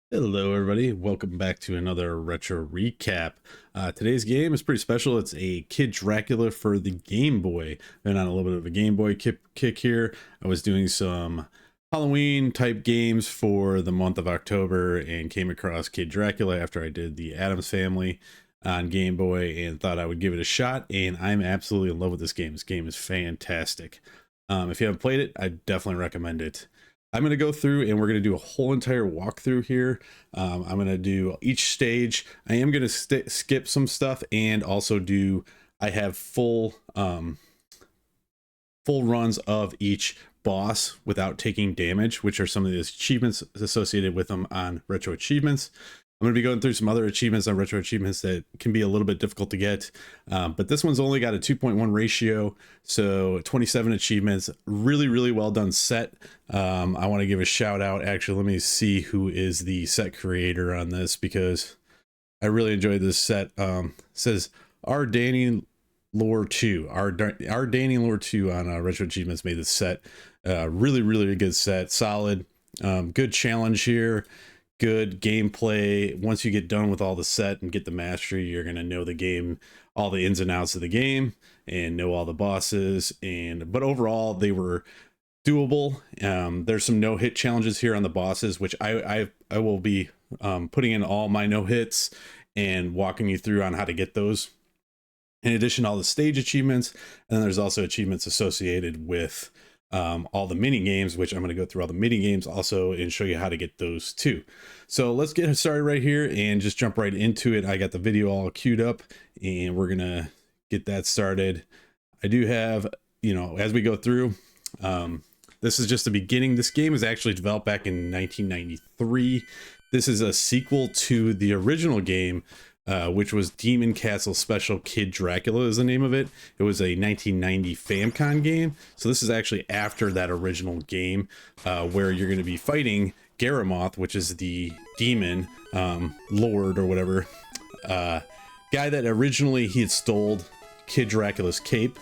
Hello everybody, welcome back to another retro recap. Today's game is pretty special. It's a Kid Dracula for the Game Boy. Been on a little bit of a Game Boy kick here. I was doing some Halloween type games for the month of October and came across Kid Dracula after I did the Addams Family on Game Boy and thought I would give it a shot, and I'm absolutely in love with this game. This game is fantastic. If you haven't played it, I definitely recommend it. I'm going to go through and we're going to do a whole entire walkthrough here. I'm going to do each stage. I am going to skip some stuff and also I have full runs of each boss without taking damage, which are some of the achievements associated with them on Retro Achievements. I'm going to be going through some other achievements on Retro Achievements that can be a little bit difficult to get, but this one's only got a 2.1 ratio, so 27 achievements. Really well done set. I want to give a shout out. Actually, let me see who is the set creator on this, because I really enjoyed this set. It says our Danny Lore 2. Our Danny Lore 2 on Retro Achievements made this set. Really good set. Solid. Good challenge here. Good gameplay. Once you get done with all the set and get the mastery, you're going to know the game, all the ins and outs of the game, and know all the bosses. But overall, they were doable. There's some no-hit challenges here on the bosses, which I will be putting in all my no-hits and walking you through on how to get those. In addition to all the stage achievements, and then there's also achievements associated with all the mini games, which I'm going to go through all the mini games also and show you how to get those too. So let's get started right here and just jump right into it. I got the video all queued up and we're going to get that started. I do have, as we go through, this is just the beginning. This game was actually developed back in 1993. This is a sequel to the original game, which was Demon Castle Special Kid Dracula is the name of it. It was a 1990 Famicom game. So this is actually after that original game, where you're going to be fighting Garamoth, which is the demon lord or whatever, guy that originally he had stole Kid Dracula's cape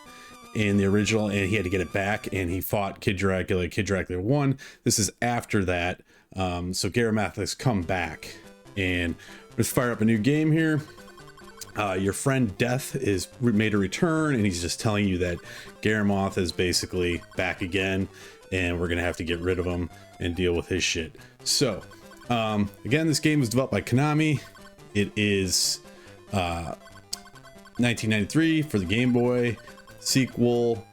in the original, and he had to get it back, and he fought Kid Dracula. Kid Dracula won. This is after that. So Garamoth has come back, and let's fire up a new game here. Your friend Death is made a return, and he's just telling you that Garamoth is basically back again, and we're gonna have to get rid of him and deal with his shit. So again, this game was developed by Konami. It is 1993 for the Game Boy sequel,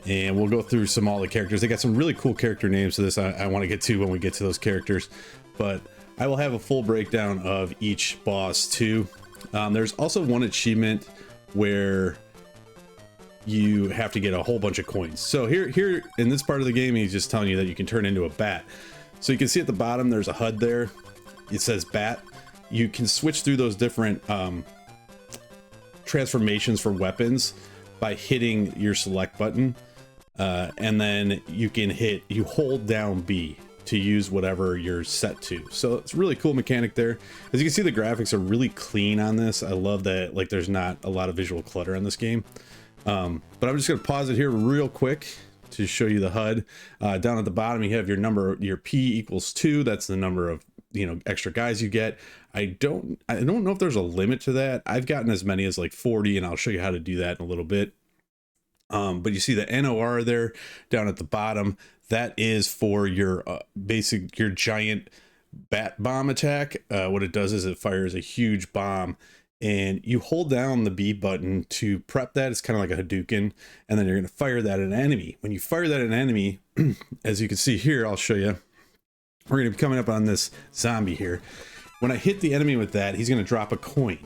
and we'll go through all the characters. They got some really cool character names to this I want to get to when we get to those characters, but I will have a full breakdown of each boss too. There's also one achievement where you have to get a whole bunch of coins. So here in this part of the game, he's just telling you that you can turn into a bat. So you can see at the bottom, there's a HUD there. It says bat. You can switch through those different transformations for weapons by hitting your select button. And then you hold down B to use whatever you're set to. So it's a really cool mechanic there. As you can see, the graphics are really clean on this. I love that, like, there's not a lot of visual clutter in this game. But I'm just gonna pause it here real quick to show you the HUD. Down at the bottom, you have your number, your P equals 2. That's the number of extra guys you get. I don't know if there's a limit to that. I've gotten as many as like 40, and I'll show you how to do that in a little bit. But you see the NOR there down at the bottom. That is for your your giant bat bomb attack. What it does is it fires a huge bomb, and you hold down the B button to prep that. It's kind of like a Hadouken, and then you're going to fire that at an enemy. When you fire that at an enemy, as you can see here, I'll show you. We're going to be coming up on this zombie here. When I hit the enemy with that, he's going to drop a coin.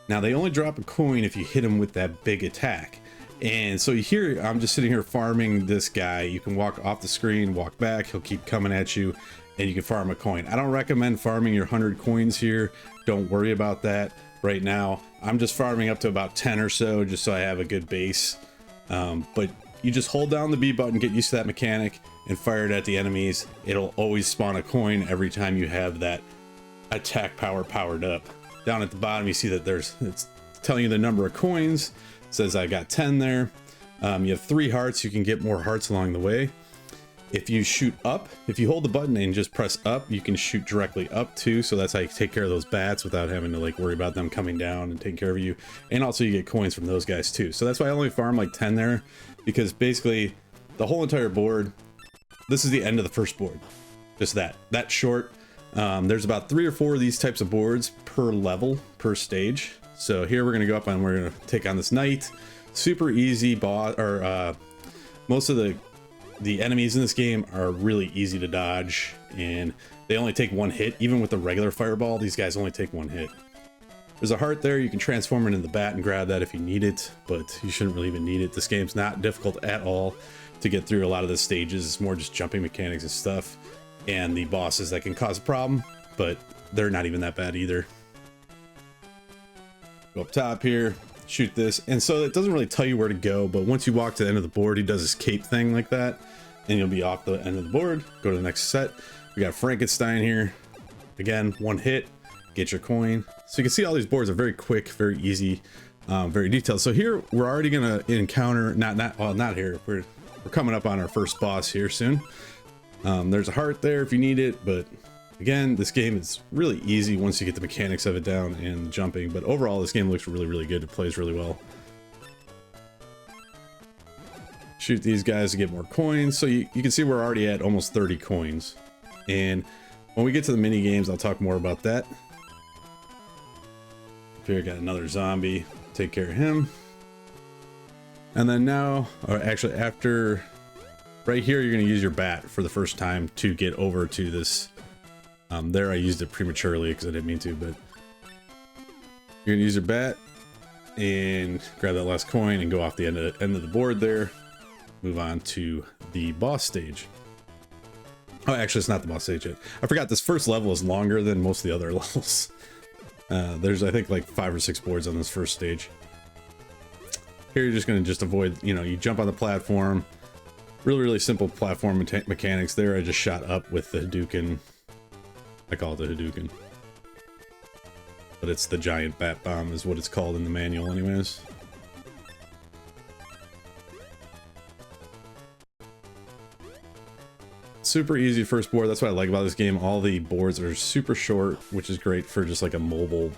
Now, they only drop a coin if you hit him with that big attack. And so here, I'm just sitting here farming this guy. You can walk off the screen, walk back. He'll keep coming at you, and you can farm a coin. I don't recommend farming your 100 coins here. Don't worry about that right now. I'm just farming up to about 10 or so, just so I have a good base. But you just hold down the B button, get used to that mechanic, and fire it at the enemies. It'll always spawn a coin every time you have that attack power powered up. Down at the bottom, you see that it's telling you the number of coins. It says I got 10 there. You have 3 hearts. You can get more hearts along the way. If you shoot up, if you hold the button and just press up, you can shoot directly up too. So that's how you take care of those bats without having to like worry about them coming down and taking care of you. And also you get coins from those guys too. So that's why I only farm like 10 there, because basically the whole entire board, this is the end of the first board. Just that short. There's about 3 or 4 of these types of boards per level, per stage. So here we're gonna go up and we're gonna take on this knight. Super easy boss, or most of the enemies in this game are really easy to dodge, and they only take 1 hit. Even with the regular fireball, these guys only take 1 hit. There's a heart there. You can transform it into the bat and grab that if you need it, but you shouldn't really even need it. This game's not difficult at all to get through a lot of the stages. It's more just jumping mechanics and stuff, and the bosses that can cause a problem, but they're not even that bad either. Go up top here, shoot this, and so it doesn't really tell you where to go, but once you walk to the end of the board, he does his cape thing like that, and you'll be off the end of the board. Go to the next set. We got Frankenstein here. Again, 1 hit, get your coin. So you can see all these boards are very quick, very easy, very detailed. So here we're already gonna encounter, not here, we're coming up on our first boss here soon. There's a heart there if you need it, but again, this game is really easy once you get the mechanics of it down and jumping, but overall this game looks really, really good. It plays really well. Shoot these guys to get more coins. So you can see we're already at almost 30 coins. And when we get to the mini games, I'll talk more about that. Here, got another zombie. Take care of him. And then now, or actually after, right here, you're gonna use your bat for the first time to get over to this. There I used it prematurely because I didn't mean to, but you're gonna use your bat and grab that last coin and go off the end of the board there. Move on to the boss stage. Oh, actually, it's not the boss stage yet. I forgot this first level is longer than most of the other levels. There's, I think, like 5 or 6 boards on this first stage. Here, you're just gonna avoid, you jump on the platform. Really, really simple platform mechanics there. I just shot up with the Hadouken. I call it the Hadouken, but it's the giant bat bomb is what it's called in the manual anyways. Super easy first board. That's what I like about this game. All the boards are super short, which is great for just like a mobile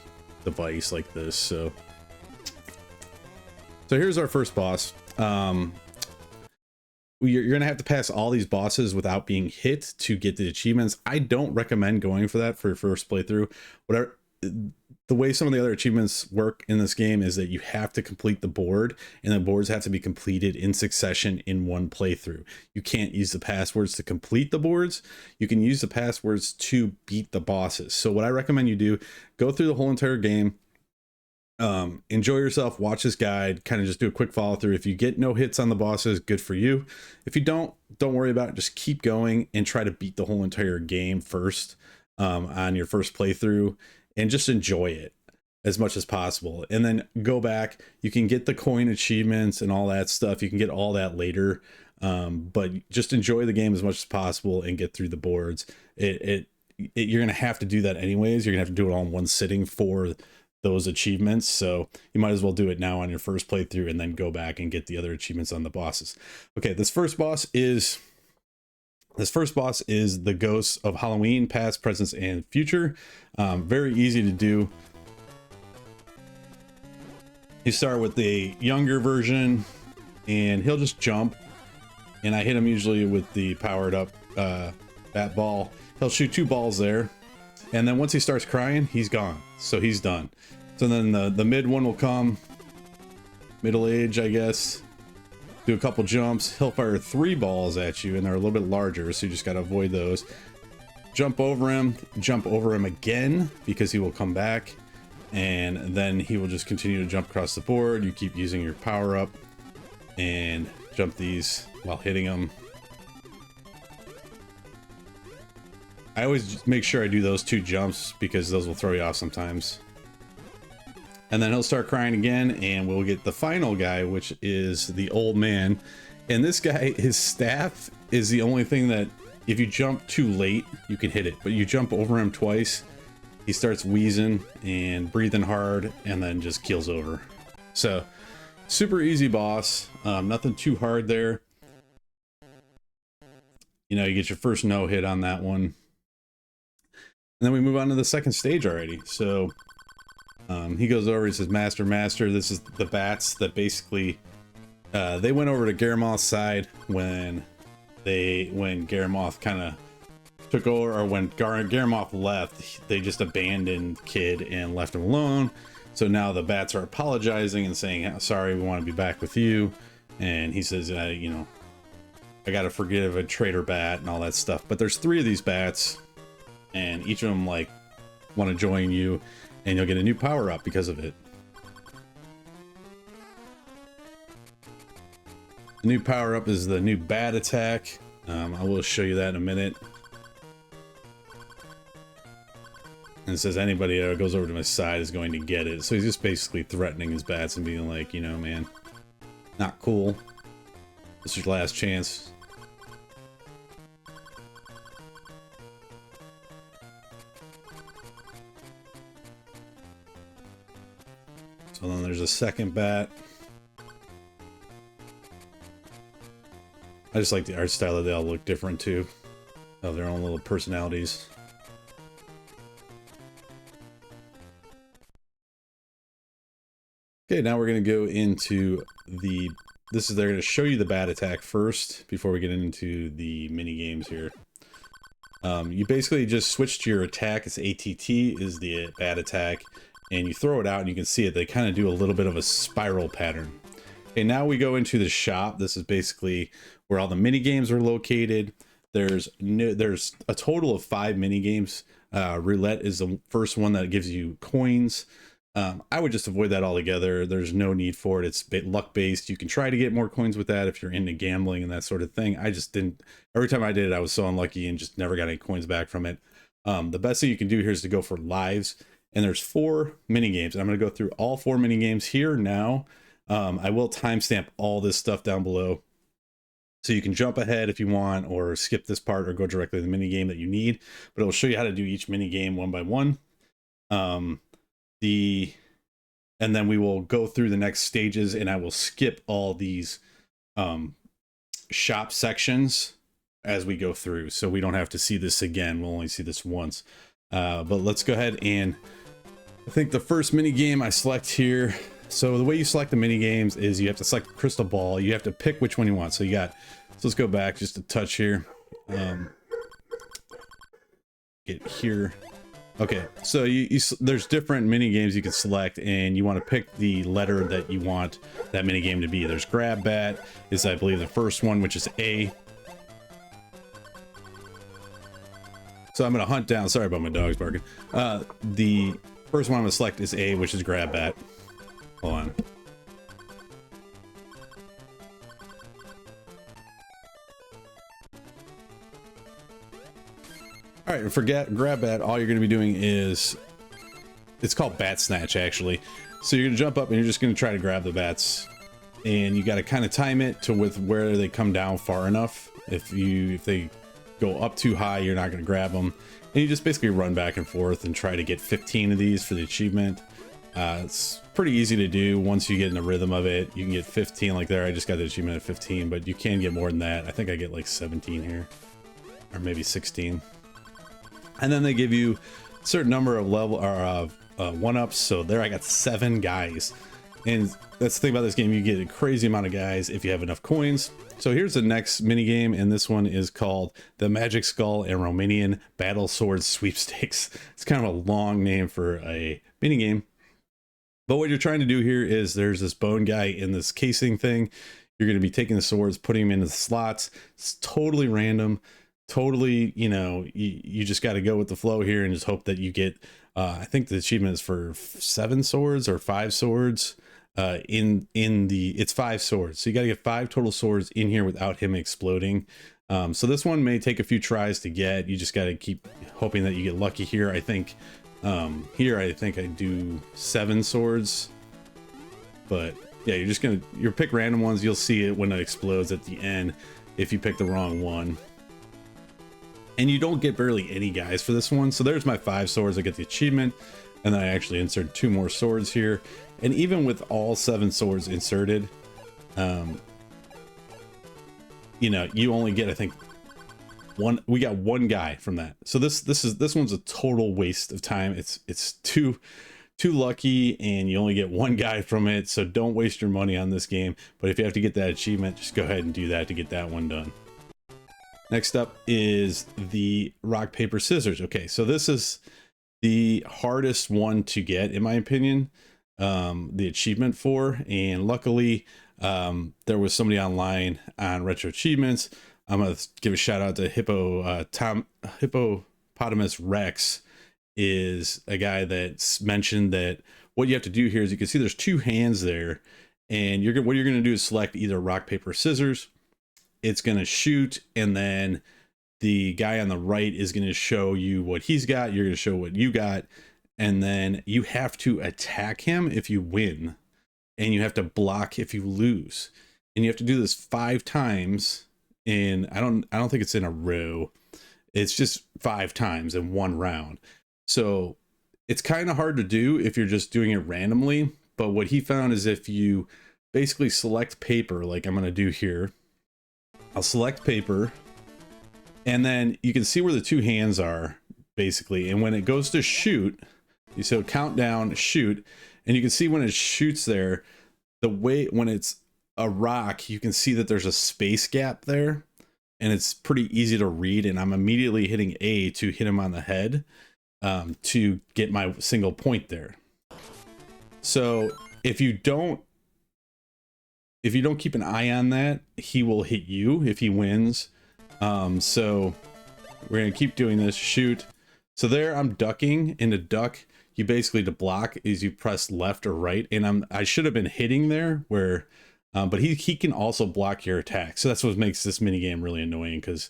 device like this. So here's our first boss. You're gonna have to pass all these bosses without being hit to get the achievements. I don't recommend going for that for your first playthrough. Whatever, the way some of the other achievements work in this game is that you have to complete the board, and the boards have to be completed in succession in one playthrough. You can't use the passwords to complete the boards. You can use the passwords to beat the bosses. So what I recommend you do, go through the whole entire game, enjoy yourself, watch this guide, kind of just do a quick follow through. If you get no hits on the bosses, good for you. If you don't worry about it. Just keep going and try to beat the whole entire game first, on your first playthrough, and just enjoy it as much as possible. And then go back. You can get the coin achievements and all that stuff. You can get all that later, but just enjoy the game as much as possible and get through the boards. You're gonna have to do that anyways. You're gonna have to do it all in one sitting for those achievements, so you might as well do it now on your first playthrough and then go back and get the other achievements on the bosses. Okay, this first boss is the Ghosts of Halloween, past, present, and future. Very easy to do. You start with the younger version, and he'll just jump, and I hit him usually with the powered up bat ball. He'll shoot 2 balls there, and then once he starts crying, he's gone. So he's done. So then the mid one will come, middle age, I guess. Do a couple jumps. He'll fire 3 balls at you, and they're a little bit larger, so you just got to avoid those. Jump over him again, because he will come back, and then he will just continue to jump across the board. You keep using your power up and jump these while hitting them. I always make sure I do those 2 jumps because those will throw you off sometimes. And then he'll start crying again, and we'll get the final guy, which is the old man. And this guy, his staff is the only thing that if you jump too late, you can hit it. But you jump over him twice, he starts wheezing and breathing hard, and then just keels over. So super easy boss, nothing too hard there. you know, you get your first no hit on that one. And then we move on to the second stage already. So he goes over, he says, Master, Master, this is the bats that basically, they went over to Garamoth's side when Garamoth kind of took over, or when Garamoth left, they just abandoned Kid and left him alone. So now the bats are apologizing and saying, sorry, we want to be back with you. And he says, you know, I gotta forgive a traitor bat and all that stuff. But there's 3 of these bats, and each of them like want to join you, and you'll get a new power up because of it. The new power up is the new bat attack. I will show you that in a minute. And it says anybody that goes over to my side is going to get it. So he's just basically threatening his bats and being like, you know, man, not cool. This is your last chance. So then there's a second bat. I just like the art style that they all look different too. Have their own little personalities. Okay, now we're going to go into the... they're going to show you the bat attack first before we get into the mini games here. You basically just switch to your attack. It's ATT is the bat attack, and you throw it out and you can see it. They kind of do a little bit of a spiral pattern. Okay, now we go into the shop. This is basically where all the mini games are located. There's a total of 5 mini games. Roulette is the first one that gives you coins. I would just avoid that altogether. There's no need for it. It's luck based. You can try to get more coins with that if you're into gambling and that sort of thing. I just didn't. Every time I did it, I was so unlucky and just never got any coins back from it. The best thing you can do here is to go for lives. And there's 4 mini games. And I'm going to go through all 4 mini games here now. I will timestamp all this stuff down below, so you can jump ahead if you want, or skip this part, or go directly to the mini game that you need. But it will show you how to do each mini game one by one. And then we will go through the next stages, and I will skip all these shop sections as we go through, so we don't have to see this again. We'll only see this once. But let's go ahead, and I think the first mini game I select here. So the way you select the mini games is you have to select the crystal ball. You have to pick which one you want. So you got, so let's go back just a touch here. Get here. Okay, so there's different mini games you can select, and you want to pick the letter that you want that mini game to be. There's grab bat is, I believe, the first one, which is A. So I'm gonna hunt down. Sorry about my dogs barking. The first one I'm gonna select is A, which is grab bat. Hold on. All right, for grab bat, all you're going to be doing is, it's called bat snatch actually. So you're going to jump up and you're just going to try to grab the bats, and you got to kind of time it to with where they come down far enough. If they go up too high, you're not going to grab them, and you just basically run back and forth and try to get 15 of these for the achievement. It's pretty easy to do once you get in the rhythm of it. You can get 15 like there. I just got the achievement at 15, but you can get more than that. I think I get like 17 here, or maybe 16. And then they give you a certain number of level or one-ups. So there I got 7 guys, and that's the thing about this game, you get a crazy amount of guys if you have enough coins. So here's the next mini game, and this one is called the Magic Skull and Romanian Battle Sword Sweepstakes. It's kind of a long name for a mini game, but what you're trying to do here is there's this bone guy in this casing thing. You're going to be taking the swords, putting them into the slots. It's totally random. Totally, you know, you just got to go with the flow here and just hope that you get, I think the achievement is for 7 swords or 5 swords. It's 5 swords. So you got to get 5 total swords in here without him exploding. So this one may take a few tries to get. You just got to keep hoping that you get lucky here. I think, here I think I do 7 swords, but yeah, you'll pick random ones. You'll see it when it explodes at the end if you pick the wrong one. And you don't get barely any guys for this one. So there's my 5 swords. I get the achievement, and then I actually insert 2 more swords here. And even with all 7 swords inserted, you know, you only get, I think, We got one guy from that. So this one's a total waste of time. It's too lucky, and you only get one guy from it. So don't waste your money on this game. But if you have to get that achievement, just go ahead and do that to get that one done. Next up is the rock, paper, scissors. Okay, so this is the hardest one to get, in my opinion, the achievement for. And luckily, there was somebody online on Retro Achievements. I'm gonna give a shout out to Hippopotamus Rex. Is a guy that's mentioned that what you have to do here is, you can see there's two hands there, and what you're gonna do is select either rock, paper, scissors. It's gonna shoot, and then the guy on the right is gonna show you what he's got. You're gonna show what you got, and then you have to attack him if you win, and you have to block if you lose, and you have to do this 5 times. In I don't think it's in a row. It's just 5 times in one round. So it's kind of hard to do if you're just doing it randomly. But what he found is, if you basically select paper, like I'm going to do here, I'll select paper, and then you can see where the 2 hands are basically. And when it goes to shoot, so count down, shoot, and you can see when it shoots there, the way when it's a rock, you can see that there's a space gap there, and it's pretty easy to read. And I'm immediately hitting A to hit him on the head, to get my single point there. So if you don't keep an eye on that, he will hit you if he wins. So we're gonna keep doing this. Shoot. So there I'm ducking, and to duck, you basically, to block is you press left or right, and I should have been hitting there where, but he can also block your attack. So that's what makes this mini game really annoying, because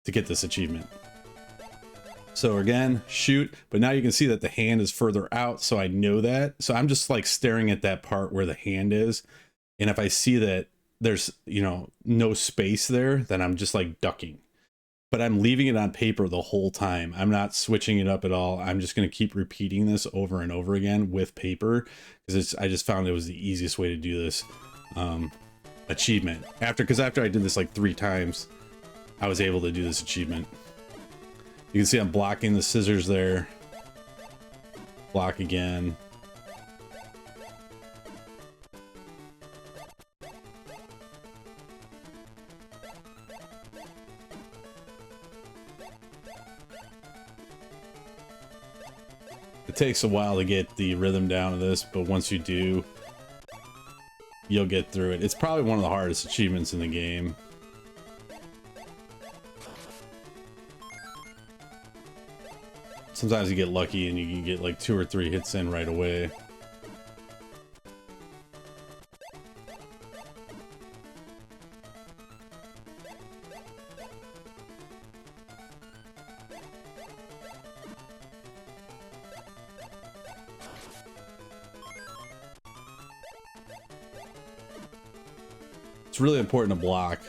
to get this achievement. So again, shoot, but now you can see that the hand is further out, so I know that. So I'm just like staring at that part where the hand is, and if I see that there's, you know, no space there, then I'm just like ducking. But I'm leaving it on paper the whole time. I'm not switching it up at all. I'm just going to keep repeating this over and over again with paper, because I just found it was the easiest way to do this achievement. Because after I did this like 3 times, I was able to do this achievement. You can see I'm blocking the scissors there. Block again. It takes a while to get the rhythm down of this, but once you do, you'll get through it. It's probably one of the hardest achievements in the game. Sometimes you get lucky and you can get like 2 or 3 hits in right away. It's really important to block.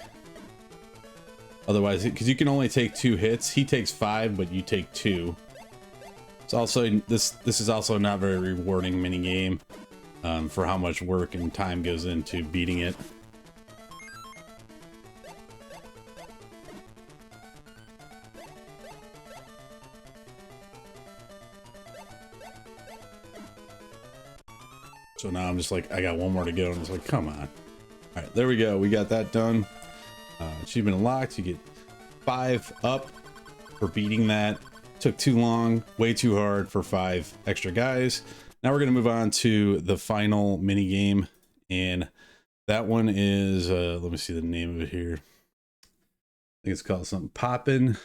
Otherwise, because you can only take 2 hits. He takes 5, but you take 2. It's also, this is also not very rewarding mini game, for how much work and time goes into beating it. So now I'm just like, I got one more to go, and it's like, come on. All right, there we go. We got that done. Achievement unlocked. You get 5 up for beating that. Took too long, way too hard for 5 extra guys. Now we're going to move on to the final mini game, and that one is, let me see the name of it here. I think it's called something Poppin.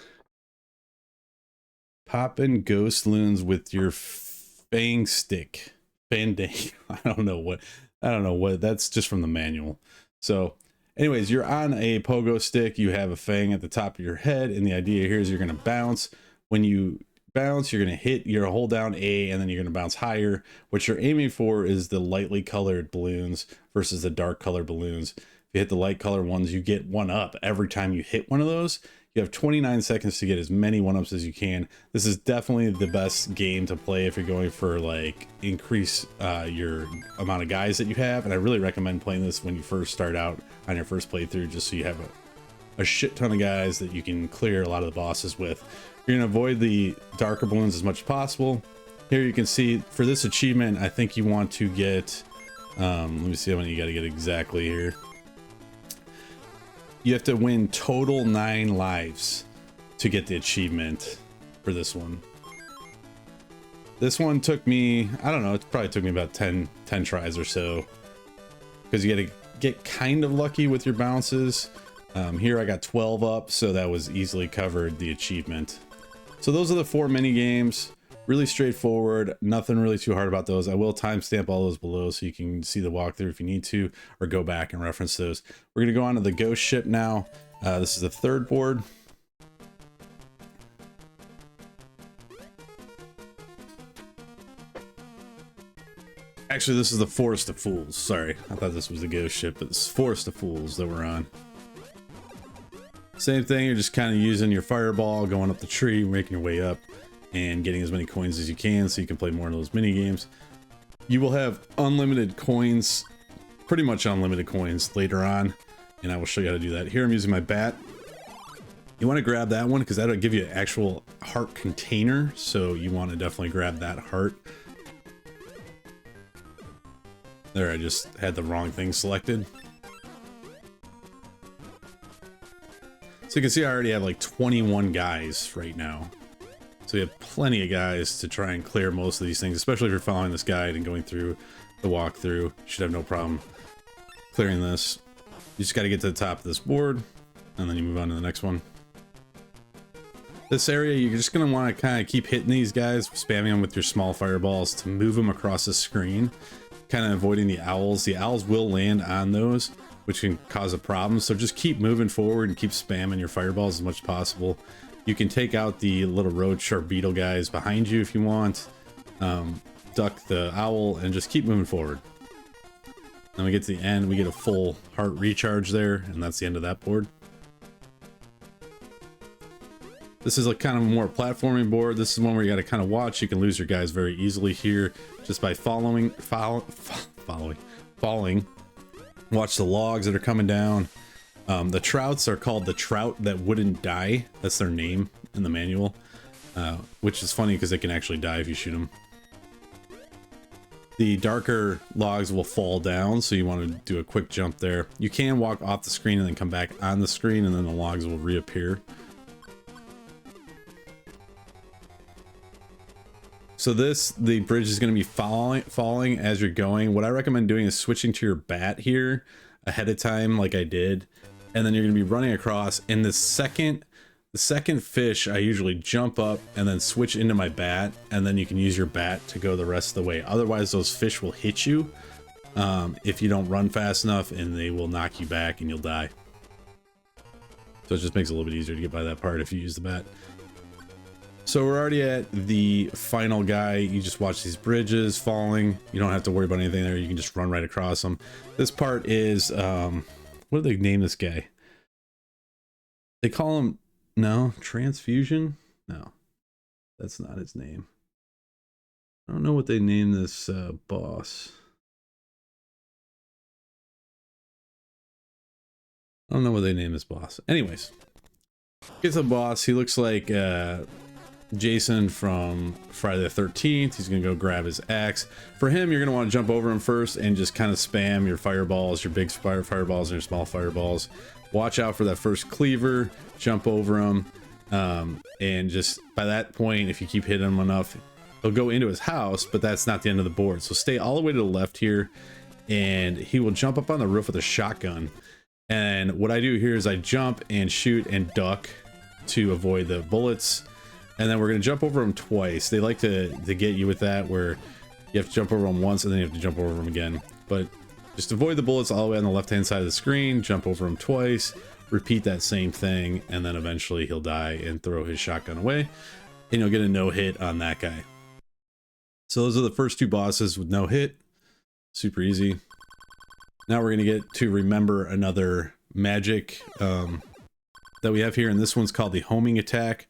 Poppin Ghostloons with your Fangstick. Fandango. I don't know what. That's just from the manual. So anyways, you're on a pogo stick. You have a fang at the top of your head, and the idea here is you're going to bounce. When you bounce, you're going to hold down A, and then you're going to bounce higher. What you're aiming for is the lightly colored balloons versus the dark colored balloons. If you hit the light color ones, you get 1 up every time you hit one of those. You have 29 seconds to get as many 1-ups as you can. This is definitely the best game to play if you're going for like increase your amount of guys that you have. And I really recommend playing this when you first start out on your first playthrough, just so you have a shit ton of guys that you can clear a lot of the bosses with. You're gonna avoid the darker balloons as much as possible. Here you can see for this achievement, I think you want to get, let me see how many you gotta get exactly here. You have to win total 9 lives to get the achievement for this one. This one took me, I don't know, it probably took me about 10 tries or so, because you gotta get kind of lucky with your bounces. Here I got 12 up, so that was easily covered the achievement. So those are the 4 mini games. Really straightforward, nothing really too hard about those. I will timestamp all those below so you can see the walkthrough if you need to, or go back and reference those. We're gonna go on to the ghost ship now. This is the 3rd board. Actually, this is the Forest of Fools. Sorry, I thought this was the ghost ship, but it's Forest of Fools that we're on. Same thing, you're just kind of using your fireball, going up the tree, making your way up, and getting as many coins as you can so you can play more of those mini games. You will have unlimited coins, pretty much unlimited coins later on, and I will show you how to do that. Here I'm using my bat. You want to grab that one because that'll give you an actual heart container, so you want to definitely grab that heart. There, I just had the wrong thing selected. So you can see I already have like 21 guys right now. So you have plenty of guys to try and clear most of these things, especially if you're following this guide and going through the walkthrough. You should have no problem clearing this. You just got to get to the top of this board, and then you move on to the next one. This area, you're just going to want to kind of keep hitting these guys, spamming them with your small fireballs to move them across the screen, kind of avoiding the owls. The owls will land on those, which can cause a problem. So just keep moving forward and keep spamming your fireballs as much as possible. You can take out the little roach or beetle guys behind you if you want. Duck the owl and just keep moving forward. Then we get to the end, we get a full heart recharge there, and that's the end of that board. This is a kind of more platforming board. This is one where you got to kind of watch. You can lose your guys very easily here just by falling. Watch the logs that are coming down. The trouts are called the trout that wouldn't die. That's their name in the manual, which is funny because they can actually die if you shoot them. The darker logs will fall down, so you want to do a quick jump there. You can walk off the screen and then come back on the screen, and then the logs will reappear. So the bridge is going to be falling as you're going. What I recommend doing is switching to your bat here ahead of time, like I did, and then you're going to be running across. And the second fish, I usually jump up and then switch into my bat, and then you can use your bat to go the rest of the way. Otherwise, those fish will hit you if you don't run fast enough, and they will knock you back and you'll die. So it just makes it a little bit easier to get by that part if you use the bat. So we're already at the final guy. You just watch these bridges falling. You don't have to worry about anything there. You can just run right across them. This part is, what do they name this guy? They call him, no, Transfusion? No, that's not his name. I don't know what they name this boss. I don't know what they name this boss. Anyways, get the boss. He looks like Jason from Friday the 13th. He's gonna go grab his axe. For him, you're gonna want to jump over him first and just kind of spam your fireballs, your big fireballs and your small fireballs. Watch out for that first cleaver, jump over him, and just by that point, if you keep hitting him enough, he'll go into his house, but that's not the end of the board. So stay all the way to the left here, and he will jump up on the roof with a shotgun. And what I do here is I jump and shoot and duck to avoid the bullets. And then we're going to jump over them twice. They like to get you with that, where you have to jump over them once and then you have to jump over them again. But just avoid the bullets all the way on the left-hand side of the screen, jump over them twice, repeat that same thing, and then eventually he'll die and throw his shotgun away, and you'll get a no hit on that guy. So those are the first 2 bosses with no hit. Super easy. Now we're going to get to remember another magic that we have here, and this one's called the homing attack.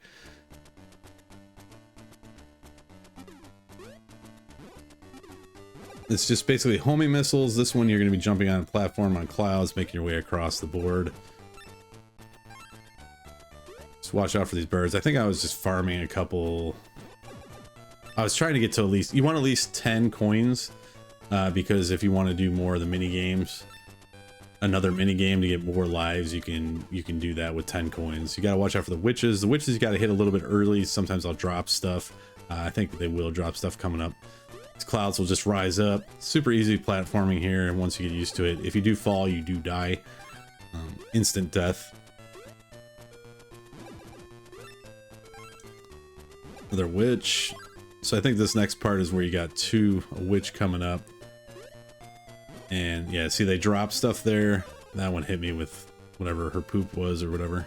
It's just basically homing missiles. This one you're going to be jumping on a platform on clouds, making your way across the board. Just watch out for these birds. I think I was just farming a couple. I was trying to get to at least, you want at least 10 coins, because if you want to do more of the mini games, another mini game to get more lives, you can do that with 10 coins. You got to watch out for the witches. The witches you got to hit a little bit early. Sometimes I'll drop stuff. I think they will drop stuff coming up. These clouds will just rise up. Super easy platforming here, and once you get used to it, if you do fall, you do die. Instant death. Another witch. So I think this next part is where you got a witch coming up. And yeah, see they drop stuff there. That one hit me with whatever her poop was or whatever.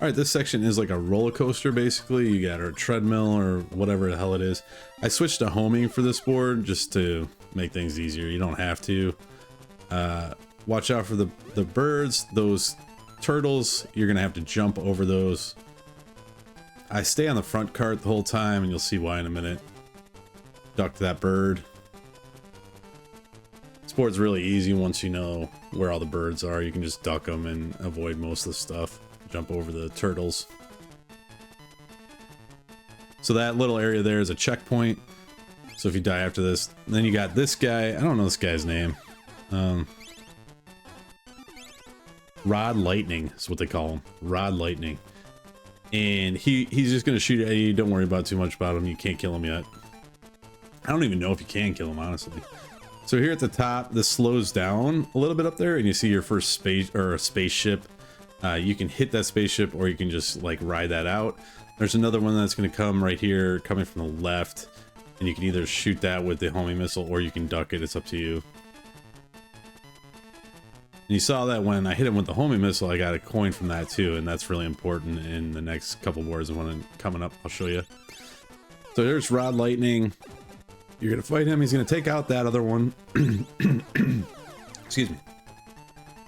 Alright, this section is like a roller coaster basically. You got a treadmill or whatever the hell it is. I switched to homing for this board just to make things easier. You don't have to. Watch out for the birds. Those turtles, you're gonna have to jump over those. I stay on the front cart the whole time, and you'll see why in a minute. Duck that bird. This board's really easy once you know where all the birds are. You can just duck them and avoid most of the stuff. Jump over the turtles. So that little area there is a checkpoint. So if you die after this, then you got this guy. I don't know this guy's name. Rod Lightning is what they call him. Rod Lightning. And he's just gonna shoot at you. Don't worry about too much about him. You can't kill him yet. I don't even know if you can kill him, honestly. So here at the top, this slows down a little bit up there, and you see your first space or a spaceship. You can hit that spaceship, or you can just like ride that out. There's another one that's gonna come right here, coming from the left, and you can either shoot that with the homing missile, or you can duck it. It's up to you. And you saw that when I hit him with the homing missile, I got a coin from that too, and that's really important in the next couple boards. When coming up, I'll show you. So there's Rod Lightning. You're gonna fight him. He's gonna take out that other one. Excuse me.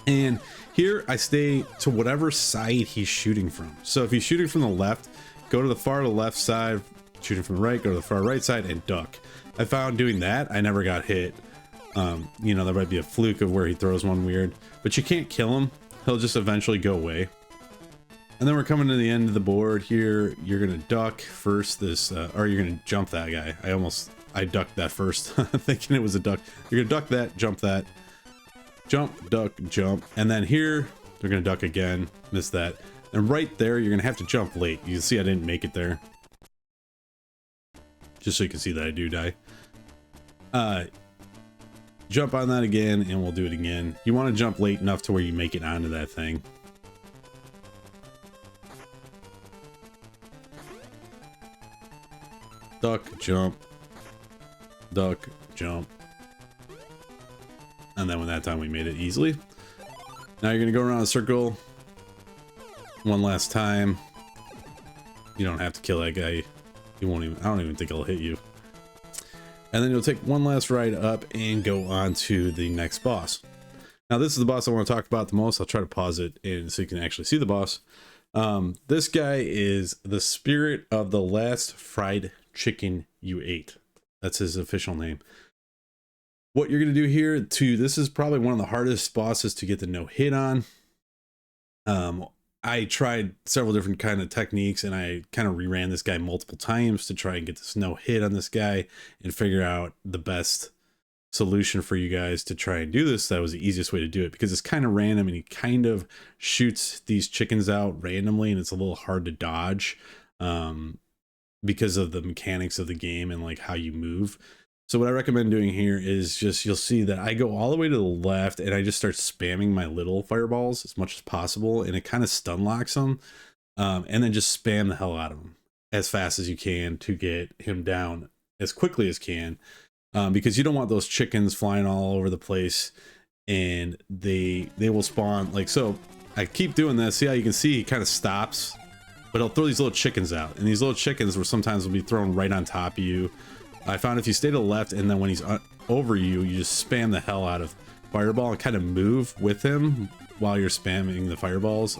And here I stay to whatever side he's shooting from. So if he's shooting from the left, go to the far left side. Shooting from the right, go to the far right side and duck. I found doing that, I never got hit. You know, there might be a fluke of where he throws one weird, but you can't kill him. He'll just eventually go away. And then we're coming to the end of the board here. You're gonna duck first this, or you're gonna jump that guy. I ducked that first, thinking it was a duck. You're gonna duck that, jump that, jump, duck, jump, and then here they're gonna duck again, miss that, and right there you're gonna have to jump late. You can see I didn't make it there, just so you can see that I do die. Jump on that again, and we'll do it again. You want to jump late enough to where you make it onto that thing. Duck, jump, duck, jump. And then when that time we made it easily. Now you're gonna go around a circle one last time. You don't have to kill that guy. He won't even, I don't even think he'll hit you. And then you'll take one last ride up and go on to the next boss. Now this is the boss I want to talk about the most. I'll try to pause it and so you can actually see the boss. This guy is the spirit of the last fried chicken you ate. That's his official name. What you're going to do here this is probably one of the hardest bosses to get the no hit on. I tried several different kind of techniques, and I kind of reran this guy multiple times to try and get this no hit on this guy and figure out the best solution for you guys to try and do this. That was the easiest way to do it, because it's kind of random and he kind of shoots these chickens out randomly, and it's a little hard to dodge because of the mechanics of the game and like how you move. So what I recommend doing here is just, you'll see that I go all the way to the left and I just start spamming my little fireballs as much as possible, and it kind of stun locks them, and then just spam the hell out of him as fast as you can to get him down as quickly as can, because you don't want those chickens flying all over the place, and they will spawn like so. I keep doing this. See how you can see he kind of stops, but he'll throw these little chickens out, and these little chickens will sometimes be thrown right on top of you. I found if you stay to the left and then when he's over you, you just spam the hell out of fireball and kind of move with him while you're spamming the fireballs.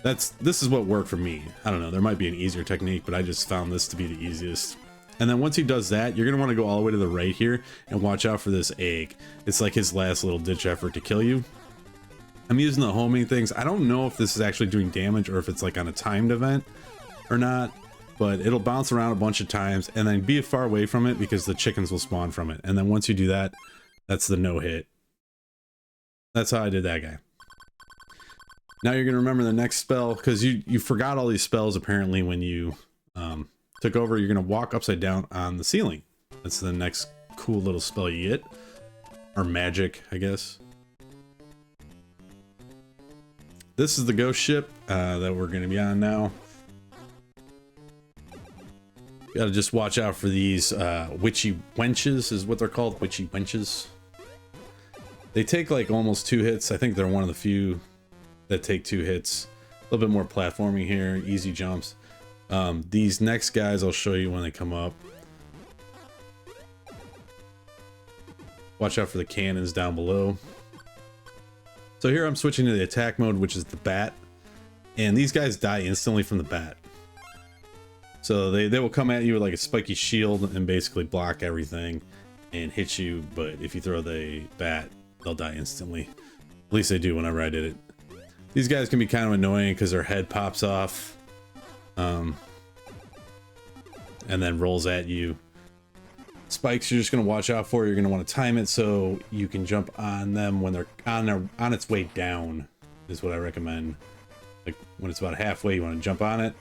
This is what worked for me. I don't know, there might be an easier technique, but I just found this to be the easiest. And then once he does that, you're going to want to go all the way to the right here and watch out for this egg. It's like his last little ditch effort to kill you. I'm using the homing things. I don't know if this is actually doing damage or if it's like on a timed event or not, but it'll bounce around a bunch of times and then be far away from it because the chickens will spawn from it. And then once you do that, that's the no hit. That's how I did that guy. Now you're going to remember the next spell because you forgot all these spells apparently when you took over. You're going to walk upside down on the ceiling. That's the next cool little spell you get. Or magic, I guess. This is the ghost ship that we're going to be on now. You gotta just watch out for these witchy wenches is what they're called. Witchy wenches. They take like almost 2 hits. I think they're one of the few that take 2 hits. A little bit more platforming here, easy jumps. These next guys I'll show you when they come up. Watch out for the cannons down below. So here I'm switching to the attack mode, which is the bat. And these guys die instantly from the bat. So they will come at you with like a spiky shield and basically block everything and hit you. But if you throw the bat, they'll die instantly. At least they do whenever I did it. These guys can be kind of annoying because their head pops off. And then rolls at you. Spikes you're just going to watch out for. You're going to want to time it so you can jump on them when they're on its way down is what I recommend. Like when it's about halfway, you want to jump on it,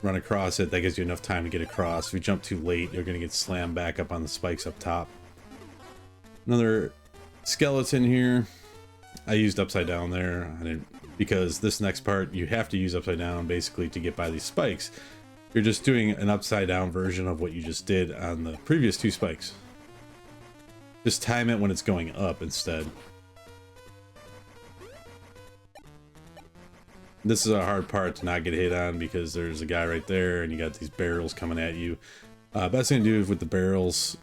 run across it. That gives you enough time to get across. If you jump too late, you're going to get slammed back up on the spikes up top. Another skeleton here. I used upside down there. I didn't, because this next part you have to use upside down basically to get by these spikes. You're just doing an upside down version of what you just did on the previous 2 spikes. Just time it when it's going up instead. This is a hard part to not get hit on because there's a guy right there and you got these barrels coming at you. Best thing to do with the barrels,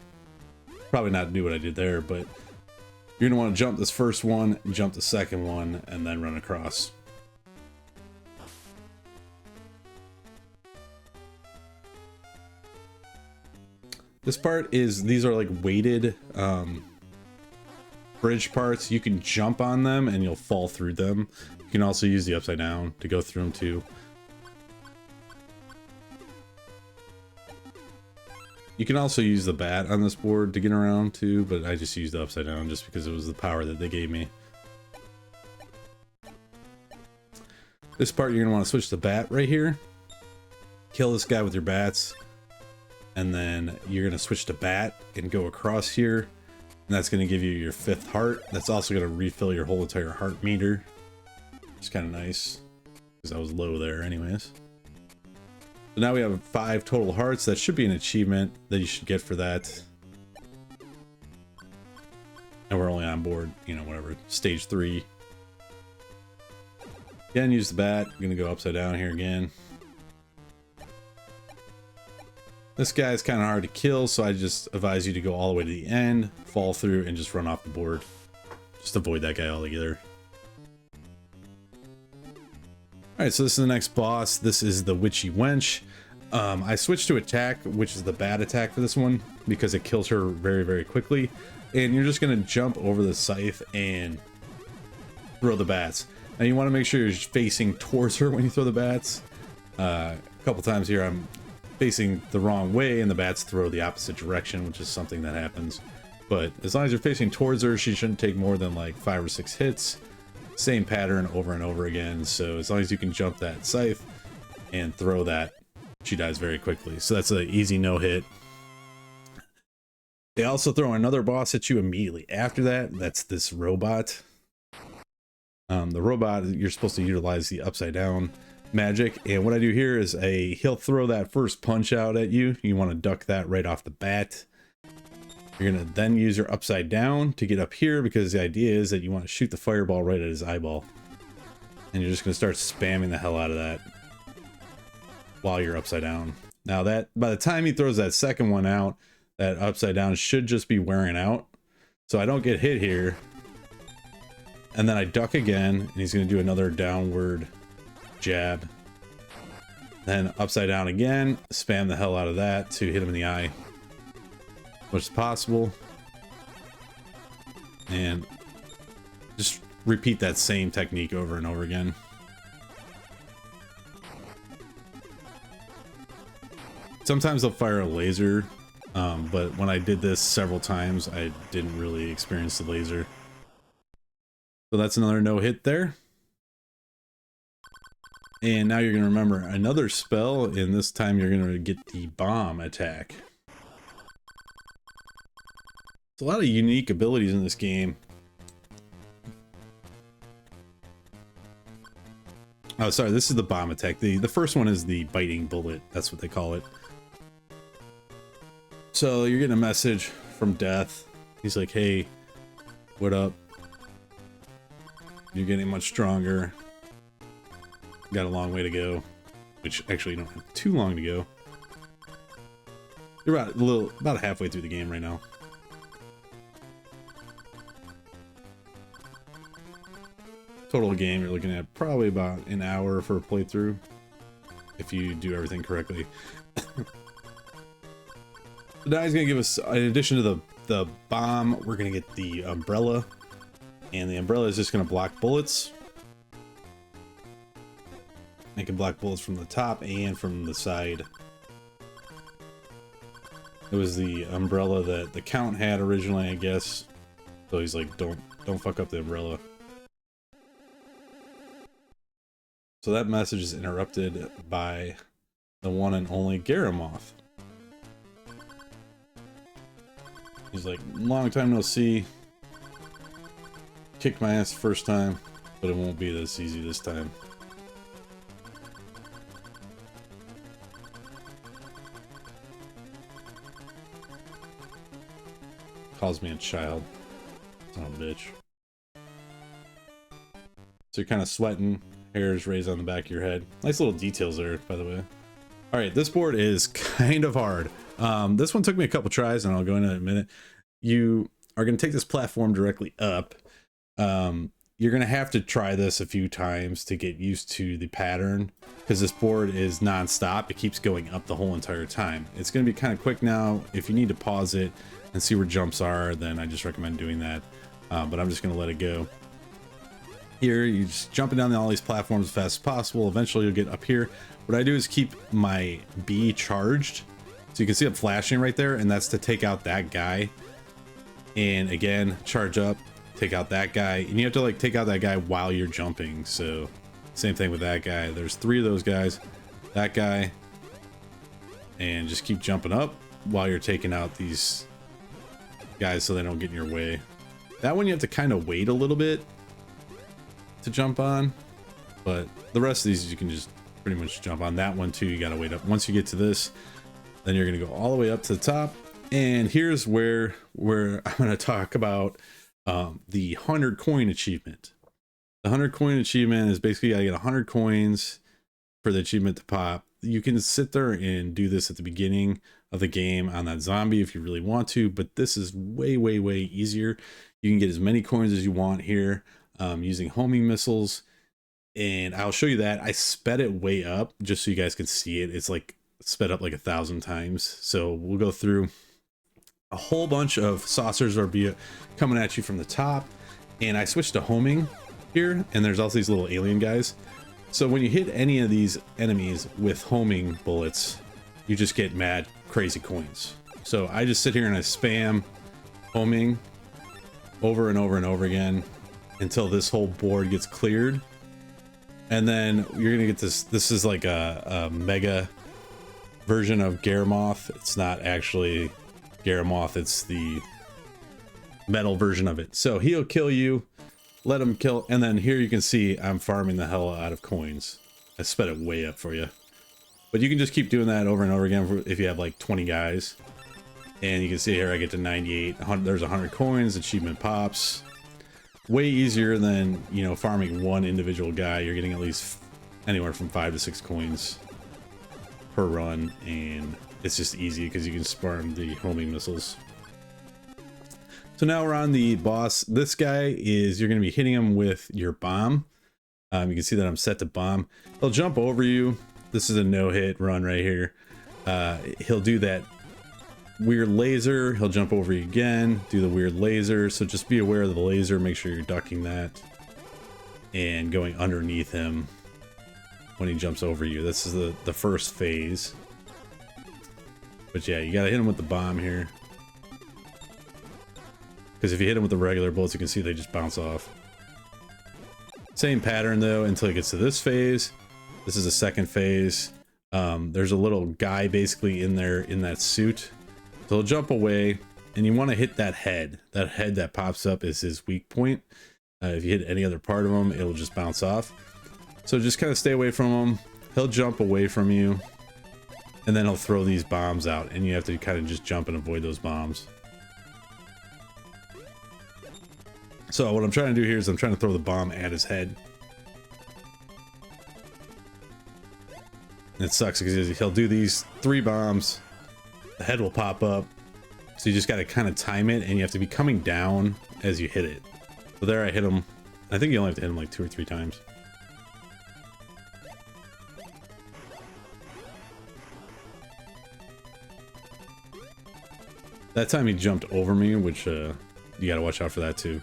probably not do what I did there, but you're going to want to jump this first one, jump the second one, and then run across. This part is, these are like weighted bridge parts. You can jump on them and you'll fall through them. You can also use the upside down to go through them too. You can also use the bat on this board to get around too, but I just used the upside down just because it was the power that they gave me. This part you're going to want to switch the bat right here. Kill this guy with your bats. And then you're going to switch to bat and go across here. And that's going to give you your 5th heart. That's also going to refill your whole entire heart meter. It's kind of nice because I was low there anyways. So now we have 5 total hearts. That should be an achievement that you should get for that. And we're only on board, you know, whatever, stage 3. Again, use the bat. I'm going to go upside down here again. This guy is kind of hard to kill, so I just advise you to go all the way to the end, fall through, and just run off the board. Just avoid that guy altogether. Alright, so this is the next boss. This is the Witchie Wench. I switched to attack, which is the bat attack for this one, because it kills her very, very quickly. And you're just going to jump over the scythe and throw the bats. Now you want to make sure you're facing towards her when you throw the bats. A couple times here I'm facing the wrong way and the bats throw the opposite direction, which is something that happens. But as long as you're facing towards her, she shouldn't take more than like 5 or 6 hits. Same pattern over and over again. So as long as you can jump that scythe and throw that, she dies very quickly. So that's an easy no hit. They also throw another boss at you immediately after that. That's this robot. The robot, you're supposed to utilize the upside down magic, and what I do here is he'll throw that first punch out at you. You want to duck that right off the bat. You're gonna then use your upside down to get up here, because the idea is that you want to shoot the fireball right at his eyeball, and you're just gonna start spamming the hell out of that while you're upside down. Now that by the time he throws that second one out, that upside down should just be wearing out, so I don't get hit here. And then I duck again, and he's gonna do another downward jab. Then upside down again, spam the hell out of that to hit him in the eye as much as possible. And just repeat that same technique over and over again. Sometimes they'll fire a laser, but when I did this several times, I didn't really experience the laser. So that's another no hit there. And now you're going to remember another spell, and this time you're going to get the bomb attack. There's a lot of unique abilities in this game. Oh, sorry, this is the bomb attack. The first one is the biting bullet. That's what they call it. So you're getting a message from Death. He's like, hey, what up? You're getting much stronger. Got a long way to go. Which actually you don't have too long to go. You're about halfway through the game right now. Total game, you're looking at probably about an hour for a playthrough. If you do everything correctly. Now he's going to give us, in addition to the bomb, we're going to get the umbrella. And the umbrella is just going to block bullets. It can block bullets from the top and from the side. It was the umbrella that the Count had originally, I guess. So he's like, don't fuck up the umbrella. So that message is interrupted by the one and only Garamoth. He's like, long time no see. Kicked my ass the first time, but it won't be this easy this time. Calls me a child. Son of a bitch. So you're kind of sweating. Hairs raised on the back of your head. Nice little details there, by the way. Alright, this board is kind of hard. This one took me a couple tries, and I'll go into it in a minute. You are going to take this platform directly up. You're going to have to try this a few times to get used to the pattern, because this board is non-stop. It keeps going up the whole entire time. It's going to be kind of quick now. If you need to pause it and see where jumps are, then I just recommend doing that. But I'm just going to let it go. Here, you're just jumping down all these platforms as fast as possible. Eventually you'll get up here. What I do is keep my B charged. So you can see it flashing right there, and that's to take out that guy. And again, charge up, take out that guy. And you have to like take out that guy while you're jumping. So same thing with that guy. There's 3 of those guys. That guy. And just keep jumping up while you're taking out these guys so they don't get in your way. That one you have to kind of wait a little bit to jump on. But the rest of these you can just pretty much jump on. That one too, you gotta wait up. Once you get to this, then you're gonna go all the way up to the top. And here's where I'm gonna talk about the 100 coin achievement. The 100 coin achievement is basically you gotta get 100 coins for the achievement to pop. You can sit there and do this at the beginning of the game on that zombie if you really want to, but this is way easier. You can get as many coins as you want here using homing missiles, and I'll show you that. I sped it way up just so you guys can see it. It's like sped up like 1,000 times. So we'll go through a whole bunch of saucers are coming at you from the top, and I switched to homing here, and there's also these little alien guys. So when you hit any of these enemies with homing bullets, you just get mad crazy coins. So I just sit here and I spam homing over and over and over again until this whole board gets cleared. And then you're gonna get this is like a mega version of Garamoth. It's not actually Garamoth, it's the metal version of it. So he'll kill you, let him kill, and then here you can see I'm farming the hell out of coins. I sped it way up for you. But you can just keep doing that over and over again if you have like 20 guys. And you can see here I get to 98. There's 100 coins, achievement pops. Way easier than, you know, farming one individual guy. You're getting at least anywhere from 5 to 6 coins per run, and it's just easy because you can farm the homing missiles. So now we're on the boss. This guy is, you're going to be hitting him with your bomb. You can see that I'm set to bomb. He'll jump over you, This is a no-hit run right here. He'll do that weird laser. He'll jump over you again, do the weird laser. So just be aware of the laser. Make sure you're ducking that and going underneath him when he jumps over you. This is the first phase. But yeah, you gotta hit him with the bomb here. Because if you hit him with the regular bullets, you can see they just bounce off. Same pattern though until it gets to this phase. This is the second phase. There's a little guy basically in there in that suit. So he'll jump away and you want to hit that head. That head that pops up is his weak point. If you hit any other part of him, it'll just bounce off. So just kind of stay away from him. He'll jump away from you. And then he'll throw these bombs out, and you have to kind of just jump and avoid those bombs. So what I'm trying to do here is I'm trying to throw the bomb at his head. And it sucks because he'll do these 3 bombs. The head will pop up. So you just got to kind of time it, and you have to be coming down as you hit it. So there I hit him. I think you only have to hit him like 2 or 3 times. That time he jumped over me, which you gotta watch out for that too.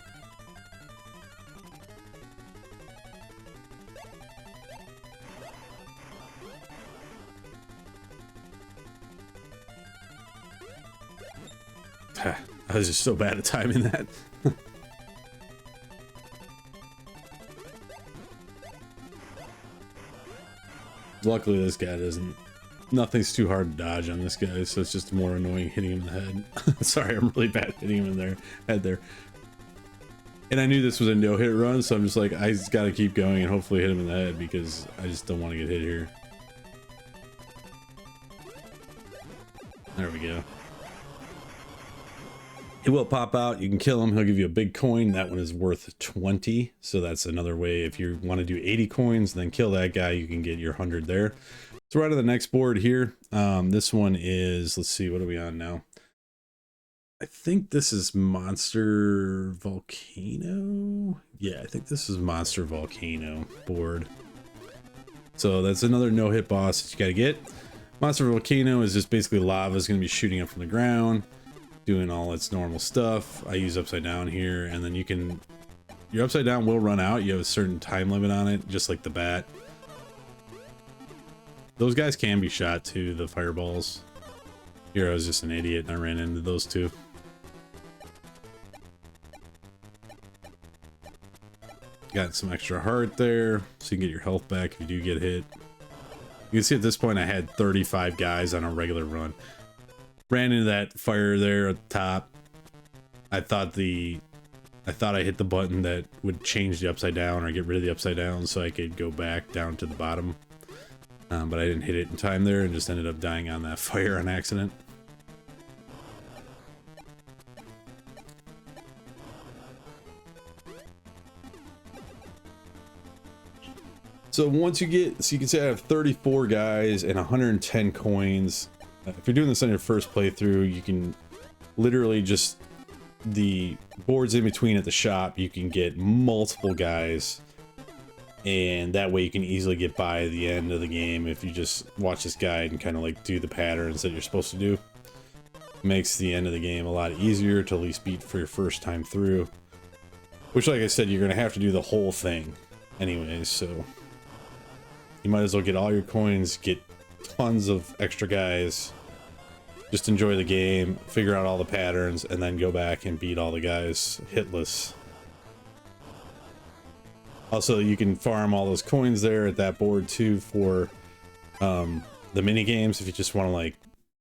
I was just so bad at timing that. Luckily this guy doesn't. Nothing's too hard to dodge on this guy, so it's just more annoying hitting him in the head. Sorry, I'm really bad at hitting him in their head there. And I knew this was a no-hit run, so I'm just like, I just gotta keep going and hopefully hit him in the head because I just don't want to get hit here. There we go. He will pop out. You can kill him. He'll give you a big coin. That one is worth 20. So that's another way. If you want to do 80 coins, then kill that guy. You can get your 100 there. So right on the next board here. This one is, let's see, what are we on now? I think this is Monster Volcano. Yeah, I think this is Monster Volcano board. So that's another no-hit boss that you got to get. Monster Volcano is just basically lava is going to be shooting up from the ground, doing all its normal stuff. I use upside down here, and then you can, your upside down will run out. You have a certain time limit on it, just like the bat. Those guys can be shot too, the fireballs. Here I was just an idiot and I ran into those two. Got some extra heart there, so you can get your health back if you do get hit. You can see at this point I had 35 guys on a regular run. Ran into that fire there at the top. I thought I hit the button that would change the upside down or get rid of the upside down so I could go back down to the bottom. But I didn't hit it in time there and just ended up dying on that fire on accident. So once you get, so you can say I have 34 guys and 110 coins. If you're doing this on your first playthrough, you can literally just, the boards in between at the shop, you can get multiple guys. And that way you can easily get by the end of the game if you just watch this guide and kind of like do the patterns that you're supposed to do. It makes the end of the game a lot easier to at least beat for your first time through. Which, like I said, you're going to have to do the whole thing anyways, so you might as well get all your coins, get tons of extra guys, just enjoy the game, figure out all the patterns, and then go back and beat all the guys hitless. Also, you can farm all those coins there at that board too for the mini games if you just want to like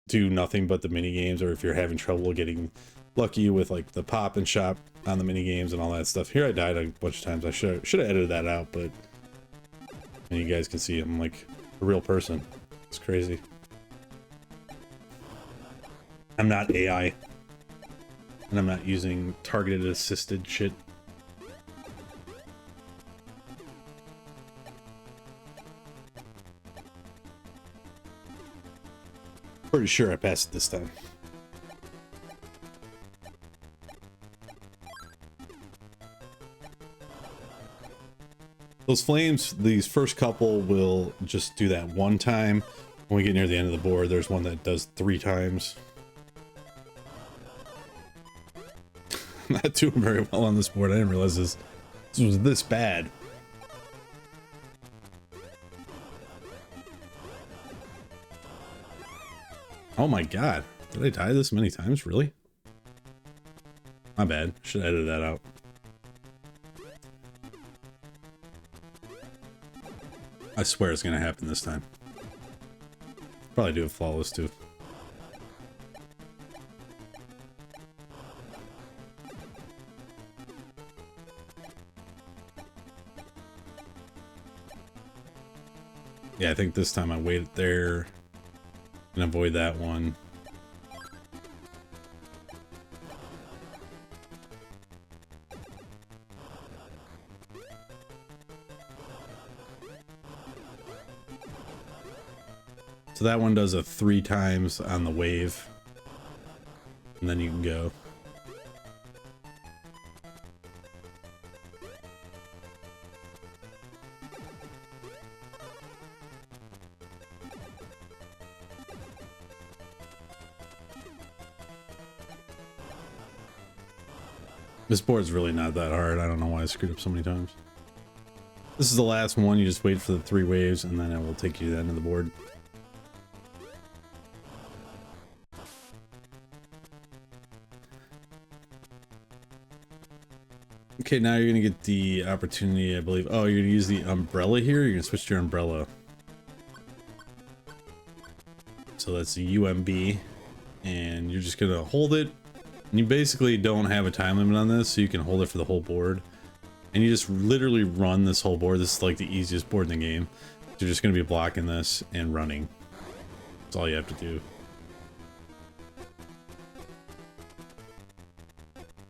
do nothing but the mini games, or if you're having trouble getting lucky with like the Poppin shop on the mini games and all that stuff. Here I died a bunch of times. I should have edited that out, but and you guys can see I'm like a real person. It's crazy. I'm not AI, and I'm not using targeted assisted shit. Pretty sure I passed it this time. Those flames, these first couple will just do that one time. When we get near the end of the board, there's one that does 3 times. Not doing very well on this board. I didn't realize this was this bad. Oh my god. Did I die this many times? Really? My bad. Should edit that out. I swear it's gonna happen this time. Probably do it flawless too. Yeah, I think this time I wait there and avoid that one. So that one does a 3 times on the wave, and then you can go. This board's really not that hard. I don't know why I screwed up so many times. This is the last one. You just wait for the 3 waves, and then it will take you to the end of the board. Okay, now you're gonna get the opportunity, I believe. Oh, you're gonna use the umbrella here. You're gonna switch to your umbrella. So that's the UMB, and you're just gonna hold it. And you basically don't have a time limit on this, so you can hold it for the whole board. And you just literally run this whole board. This is like the easiest board in the game. You're just gonna be blocking this and running. That's all you have to do.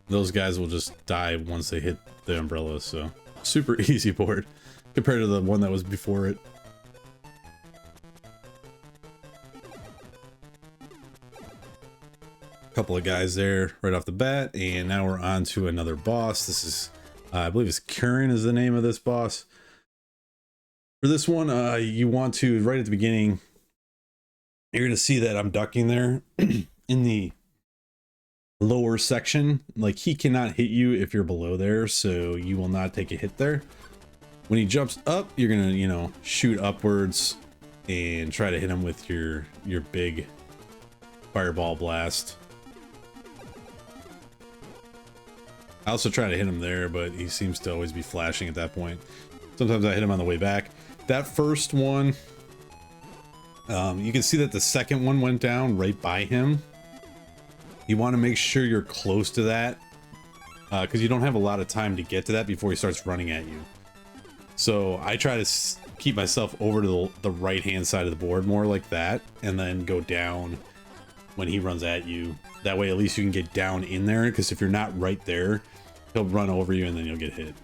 Those guys will just die once they hit the umbrella, so super easy board compared to the one that was before it. Couple of guys there right off the bat, and now we're on to another boss. This is, I believe it's Kirin is the name of this boss. For this one, you want to, right at the beginning, you're going to see that I'm ducking there in the lower section. Like, he cannot hit you if you're below there, so you will not take a hit there. When he jumps up, you're gonna, you know, shoot upwards and try to hit him with your big fireball blast. I also try to hit him there, but he seems to always be flashing at that point. Sometimes I hit him on the way back. That first one, you can see that the second one went down right by him. You want to make sure you're close to that, because you don't have a lot of time to get to that before he starts running at you. So I try to keep myself over to the right hand side of the board, more like that, and then go down when he runs at you. That way at least you can get down in there, because if you're not right there, he'll run over you and then you'll get hit.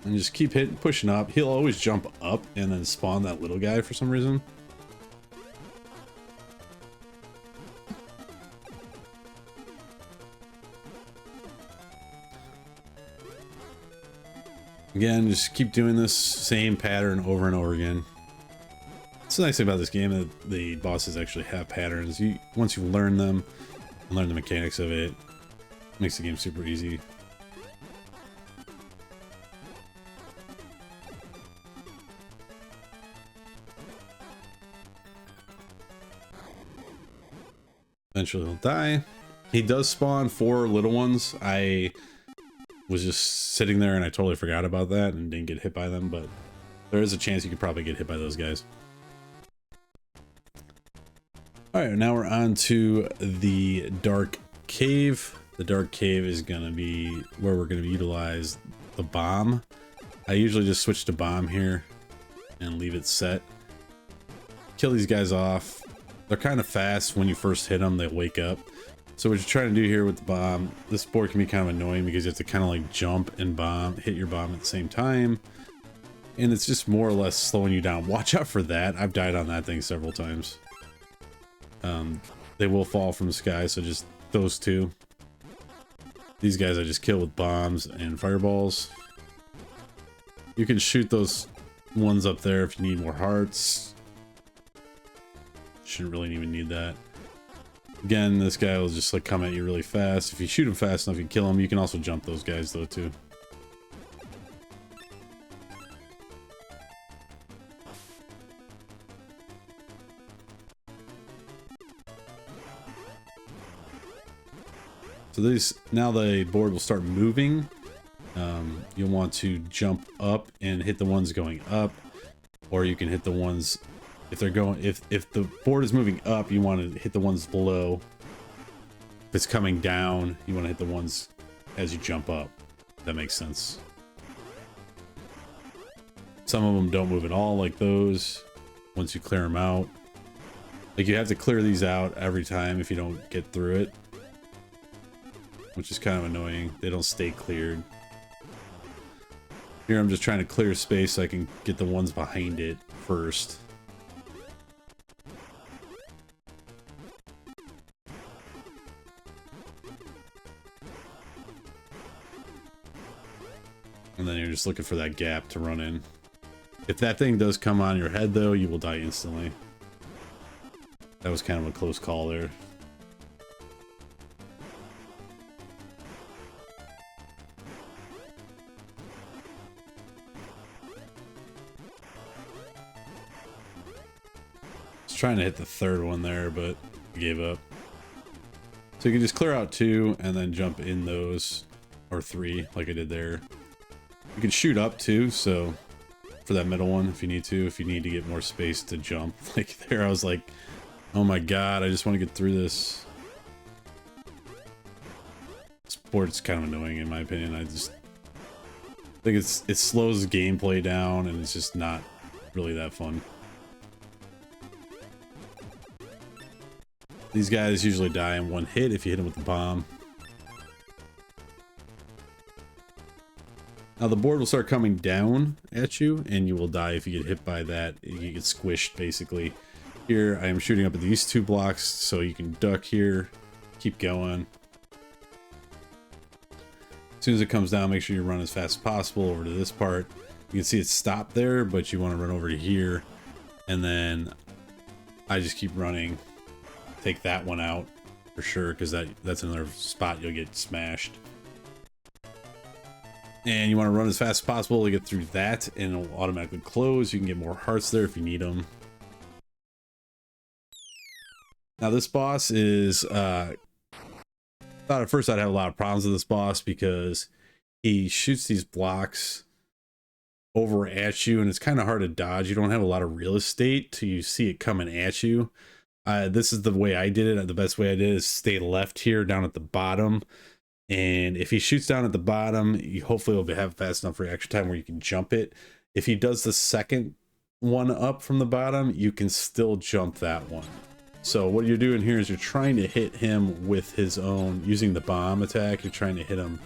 And just keep hitting, pushing up. He'll always jump up and then spawn that little guy for some reason. Again, just keep doing this same pattern over and over again. It's the nice thing about this game that the bosses actually have patterns. Once you learn them and learn the mechanics of it, makes the game super easy. Eventually he'll die. He does spawn 4 little ones. I was just sitting there and I totally forgot about that and didn't get hit by them, but there is a chance you could probably get hit by those guys. Alright, now we're on to the Dark Cave. The Dark Cave is going to be where we're going to utilize the bomb. I usually just switch to bomb here and leave it set. Kill these guys off. They're kind of fast. When you first hit them, they wake up. So what you're trying to do here with the bomb, this board can be kind of annoying because you have to kind of like jump and bomb, hit your bomb at the same time. And it's just more or less slowing you down. Watch out for that. I've died on that thing several times. They will fall from the sky, so just those two. These guys I just kill with bombs and fireballs. You can shoot those ones up there if you need more hearts. Shouldn't really even need that. Again, this guy will just like come at you really fast. If you shoot him fast enough, you kill him. You can also jump those guys though too. So these, now the board will start moving. You'll want to jump up and hit the ones going up, or you can hit the ones if they're going, if the board is moving up, you want to hit the ones below. If it's coming down, you want to hit the ones as you jump up. That makes sense. Some of them don't move at all, like those. Once you clear them out, like you have to clear these out every time if you don't get through it, which is kind of annoying. They don't stay cleared. Here I'm just trying to clear space so I can get the ones behind it first. And then you're just looking for that gap to run in. If that thing does come on your head though, you will die instantly. That was kind of a close call there. Trying to hit the third one there, but I gave up. So you can just clear out 2 and then jump in those, or 3 like I did there. You can shoot up too, so for that middle one if you need to, if you need to get more space to jump. Like there I was like, oh my god, I just want to get through this. This board's kind of annoying in my opinion. I just think it slows the gameplay down and it's just not really that fun. These guys usually die in one hit if you hit them with the bomb. Now the board will start coming down at you and you will die if you get hit by that. You get squished basically. Here I am shooting up at these 2 blocks so you can duck here, keep going. As soon as it comes down, make sure you run as fast as possible over to this part. You can see it stopped there, but you want to run over to here. And then I just keep running. Take that one out for sure, because that's another spot you'll get smashed. And you want to run as fast as possible to get through that, and it'll automatically close. You can get more hearts there if you need them. Now this boss is thought at first I'd have a lot of problems with this boss because he shoots these blocks over at you and it's kind of hard to dodge. You don't have a lot of real estate till you see it coming at you. This is the way I did it. The best way I did is stay left here down at the bottom. And if he shoots down at the bottom, you hopefully will have fast enough reaction time where you can jump it. If he does the second one up from the bottom, you can still jump that one. So what you're doing here is you're trying to hit him with his own, using the bomb attack, you're trying to hit him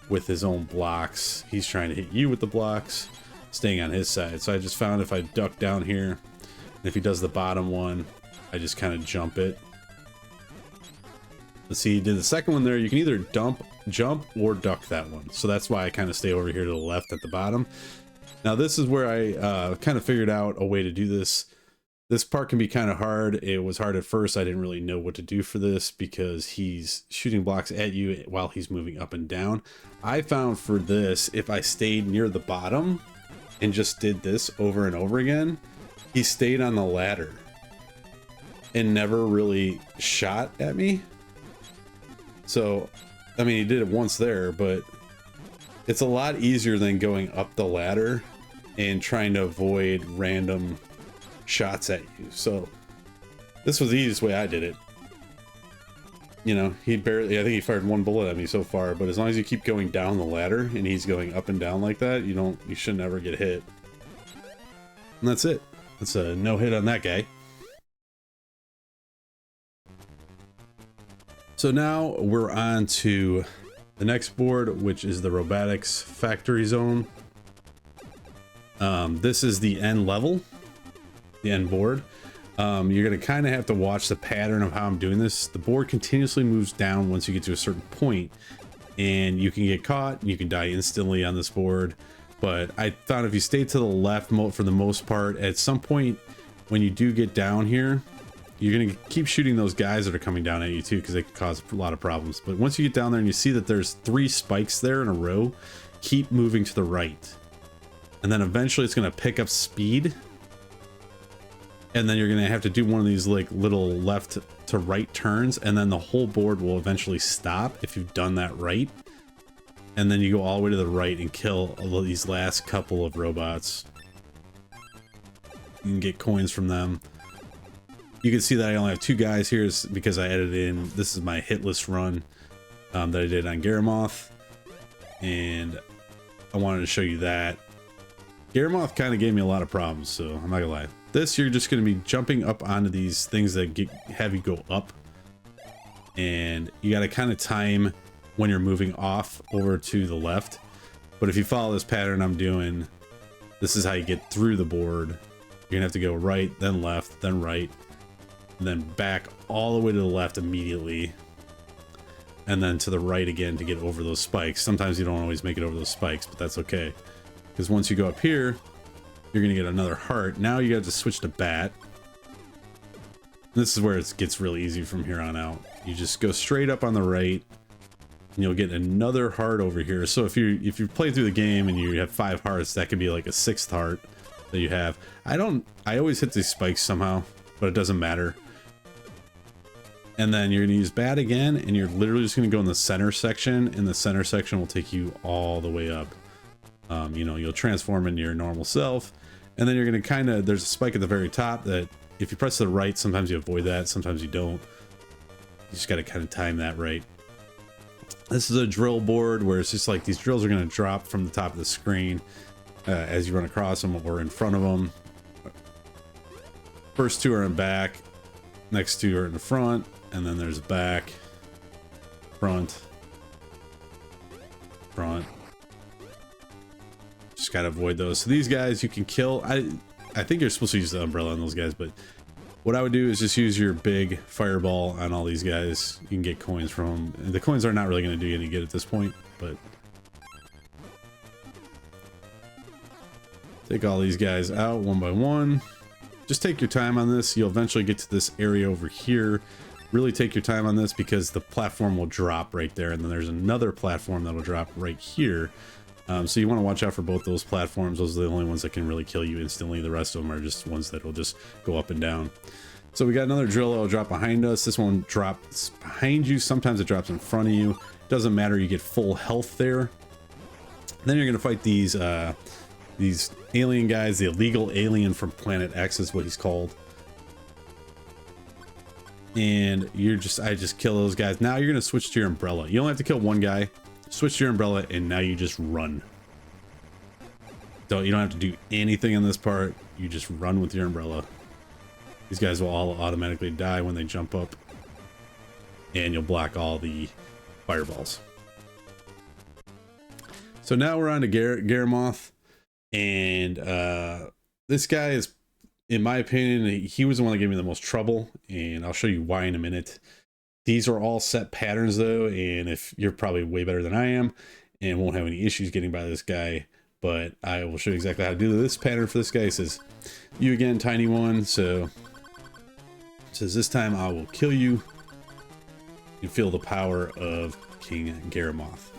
with his own blocks. He's trying to hit you with the blocks, staying on his side. So I just found if I duck down here, and if he does the bottom one, I just kind of jump it. Let's see, he did the second one there. You can either jump or duck that one. So that's why I kind of stay over here to the left at the bottom. Now this is where I kind of figured out a way to do this. This part can be kind of hard. It was hard at first. I didn't really know what to do for this because he's shooting blocks at you while he's moving up and down. I found for this, if I stayed near the bottom and just did this over and over again, he stayed on the ladder and never really shot at me. So, I mean, he did it once there, but it's a lot easier than going up the ladder and trying to avoid random shots at you. So this was the easiest way I did it. You know, he barely, I think he fired 1 bullet at me so far, but as long as you keep going down the ladder and he's going up and down like that, you should never get hit. And that's it. That's a no hit on that guy. So now we're on to the next board, which is the Robotics Factory Zone. This is the end level, the end board. You're going to kind of have to watch the pattern of how I'm doing this. The board continuously moves down once you get to a certain point, and you can get caught, and you can die instantly on this board. But I found if you stay to the left for the most part, at some point when you do get down here, you're going to keep shooting those guys that are coming down at you too, because they can cause a lot of problems. But once you get down there and you see that there's 3 spikes there in a row, keep moving to the right. And then eventually it's going to pick up speed. And then you're going to have to do one of these like little left to right turns. And then the whole board will eventually stop if you've done that right. And then you go all the way to the right and kill all of these last couple of robots. You can get coins from them. You can see that I only have 2 guys here because I edited in, this is my hitless run that I did on Garamoth. And I wanted to show you that. Garamoth kind of gave me a lot of problems, so I'm not gonna lie. This, you're just going to be jumping up onto these things that have you go up. And you got to kind of time when you're moving off over to the left. But if you follow this pattern I'm doing, this is how you get through the board. You're gonna have to go right, then left, then right, and then back all the way to the left immediately, and then to the right again to get over those spikes. Sometimes you don't always make it over those spikes, but that's okay, because once you go up here, you're gonna get another heart. Now you got to switch to bat. This is where it gets really easy from here on out. You just go straight up on the right, and you'll get another heart over here. So if you play through the game and you have 5 hearts, that could be like a 6th heart that you have. I always hit these spikes somehow, but it doesn't matter. And then you're gonna use bat again, and you're literally just gonna go in the center section, and the center section will take you all the way up. You know, you'll transform into your normal self, and then you're gonna kind of, there's a spike at the very top that if you press to the right, sometimes you avoid that, sometimes you don't. You just gotta kind of time that right. This is a drill board where it's just like these drills are gonna drop from the top of the screen as you run across them or in front of them. First 2 are in back, next 2 are in the front, and then there's back, front, front. Just gotta avoid those. So these guys you can kill. I think you're supposed to use the umbrella on those guys, but what I would do is just use your big fireball on all these guys. You can get coins from them. The coins are not really going to do you any good at this point, but take all these guys out one by one. Just take your time on this. You'll eventually get to this area over here. Really take your time on this because the platform will drop right there, and then there's another platform that will drop right here. So you want to watch out for both those platforms. Those are the only ones that can really kill you instantly. The rest of them are just ones that will just go up and down. So we got another drill that will drop behind us. This one drops behind you. Sometimes it drops in front of you. Doesn't matter. You get full health there. Then you're going to fight these alien guys. The illegal alien from Planet X is what he's called. And I just kill those guys. Now you're going to switch to your umbrella. You only have to kill one guy. Switch to your umbrella, and now you just run. You don't have to do anything in this part. You just run with your umbrella. These guys will all automatically die when they jump up, and you'll block all the fireballs. So now we're on to Garamoth, and this guy is, in my opinion, he was the one that gave me the most trouble, and I'll show you why in a minute. These are all set patterns though, and if you're probably way better than I am and won't have any issues getting by this guy, but I will show you exactly how to do this pattern for this guy. It says, you again, tiny one. So it says, this time I will kill you. You feel the power of King Garamoth.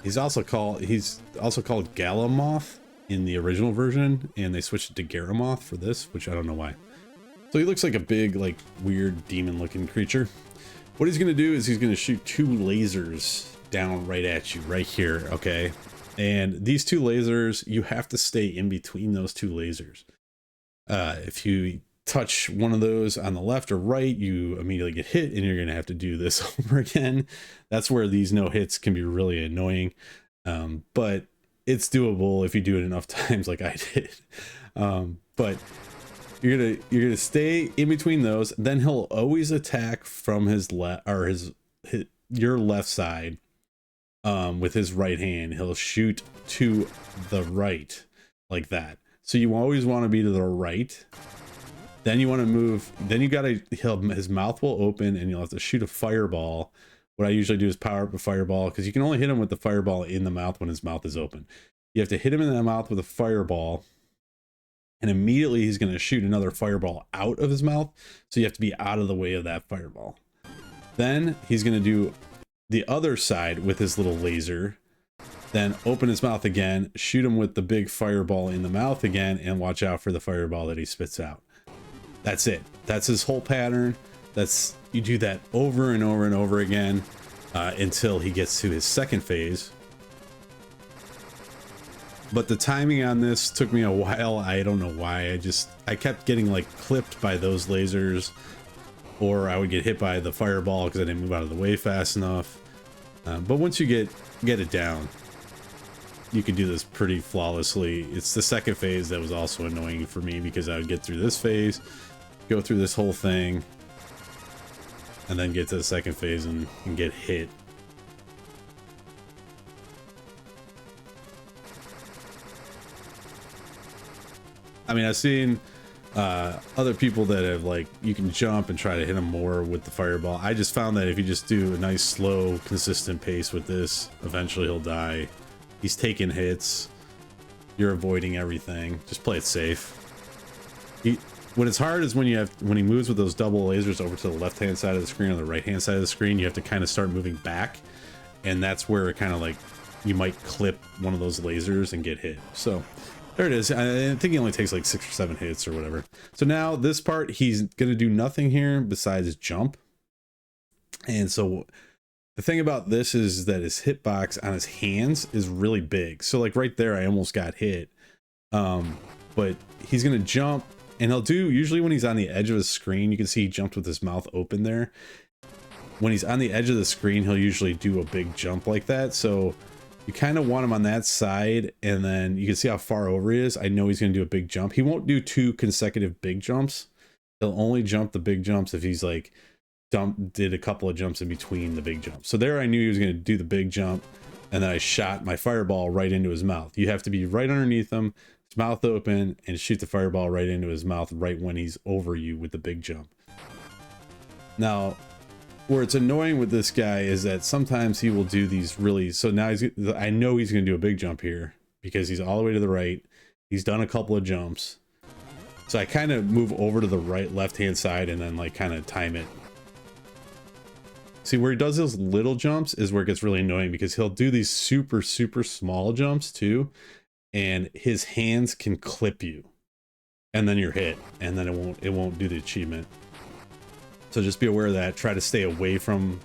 He's also called Galamoth in the original version, and they switched it to Garamoth for this, which I don't know why. So he looks like a big, like, weird demon-looking creature. What he's going to do is he's going to shoot 2 lasers down right at you, right here, okay? And these 2 lasers, you have to stay in between those 2 lasers. If you touch one of those on the left or right, you immediately get hit, and you're going to have to do this over again. That's where these no-hits can be really annoying. But it's doable if you do it enough times like I did. But you're gonna stay in between those. Then he'll always attack from his left, or your left side, with his right hand. He'll shoot to the right like that. So you always want to be to the right. Then you want to move. Then you gotta. His mouth will open, and you'll have to shoot a fireball. What I usually do is power up a fireball, because you can only hit him with the fireball in the mouth when his mouth is open. You have to hit him in the mouth with a fireball, and immediately he's going to shoot another fireball out of his mouth. So you have to be out of the way of that fireball. Then he's going to do the other side with his little laser, then open his mouth again, shoot him with the big fireball in the mouth again, and watch out for the fireball that he spits out. That's it. That's his whole pattern. You do that over and over and over again until he gets to his second phase. But the timing on this took me a while. I don't know why. I kept getting like clipped by those lasers, or I would get hit by the fireball because I didn't move out of the way fast enough. But once you get it down, you can do this pretty flawlessly. It's the second phase that was also annoying for me, because I would get through this phase, go through this whole thing, and then get to the second phase and get hit. I mean, I've seen other people that have, like, you can jump and try to hit him more with the fireball. I just found that if you just do a nice, slow, consistent pace with this, eventually he'll die. He's taking hits. You're avoiding everything. Just play it safe. When it's hard is when he moves with those double lasers over to the left-hand side of the screen or the right-hand side of the screen. You have to kind of start moving back, and that's where it kind of like you might clip one of those lasers and get hit. So there it is. I think he only takes like 6 or 7 hits or whatever. So now this part, he's going to do nothing here besides jump. And so the thing about this is that his hitbox on his hands is really big. So like right there, I almost got hit. But he's going to jump, and he'll do, usually when he's on the edge of the screen, you can see he jumped with his mouth open there. When he's on the edge of the screen, he'll usually do a big jump like that. So you kind of want him on that side, and then you can see how far over he is. I know he's going to do a big jump. He won't do 2 consecutive big jumps. He'll only jump the big jumps if he's like did a couple of jumps in between the big jumps. So there I knew he was going to do the big jump, and then I shot my fireball right into his mouth. You have to be right underneath him, his mouth open, and shoot the fireball right into his mouth right when he's over you with the big jump. Now, where it's annoying with this guy is that sometimes he will do these really, so now I know he's going to do a big jump here because he's all the way to the right. He's done a couple of jumps. So I kind of move over to the right, left-hand side, and then like kind of time it. See, where he does those little jumps is where it gets really annoying, because he'll do these super, super small jumps too, and his hands can clip you, and then you're hit, and then it won't do the achievement. So just be aware of that. Try to stay away from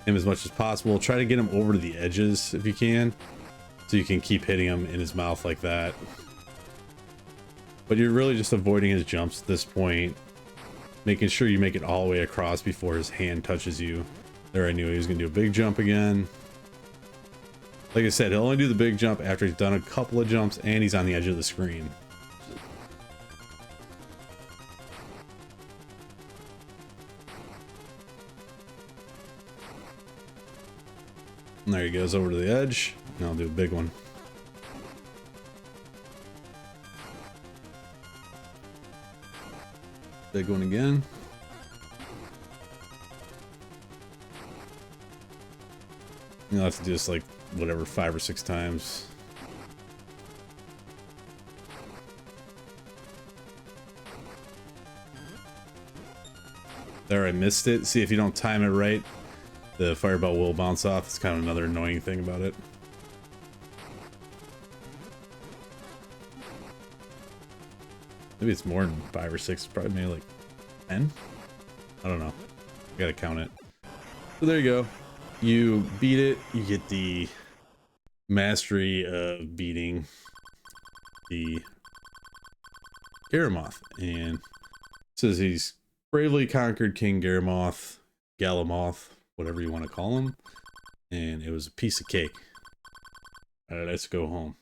him as much as possible. Try to get him over to the edges if you can, so you can keep hitting him in his mouth like that. But you're really just avoiding his jumps at this point, making sure you make it all the way across before his hand touches you. There, I knew he was going to do a big jump again. Like I said, he'll only do the big jump after he's done a couple of jumps and he's on the edge of the screen. And there he goes over to the edge. Now I'll do a big one. Big one again. You'll have to do this like whatever 5 or 6 times. There, I missed it. See, if you don't time it right, the fireball will bounce off. It's kind of another annoying thing about it. Maybe it's more than 5 or 6, probably maybe like 10. I don't know. I gotta count it. So there you go. You beat it. You get the mastery of beating the Garamoth. And it says he's bravely conquered King Garamoth, whatever you want to call him. And it was a piece of cake. Alright, let's go home.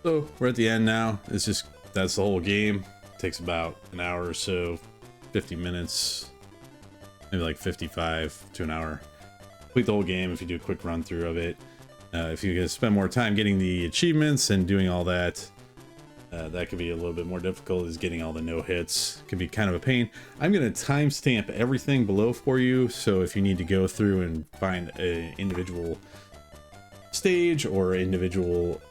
So we're at the end now. It's just, that's the whole game. It takes about an hour or so, 50 minutes, maybe like 55 to an hour. Complete the whole game if you do a quick run through of it. If you're gonna spend more time getting the achievements and doing all that, That could be a little bit more difficult, is getting all the no hits. Could be kind of a pain. I'm going to timestamp everything below for you, so if you need to go through and find an individual stage or individual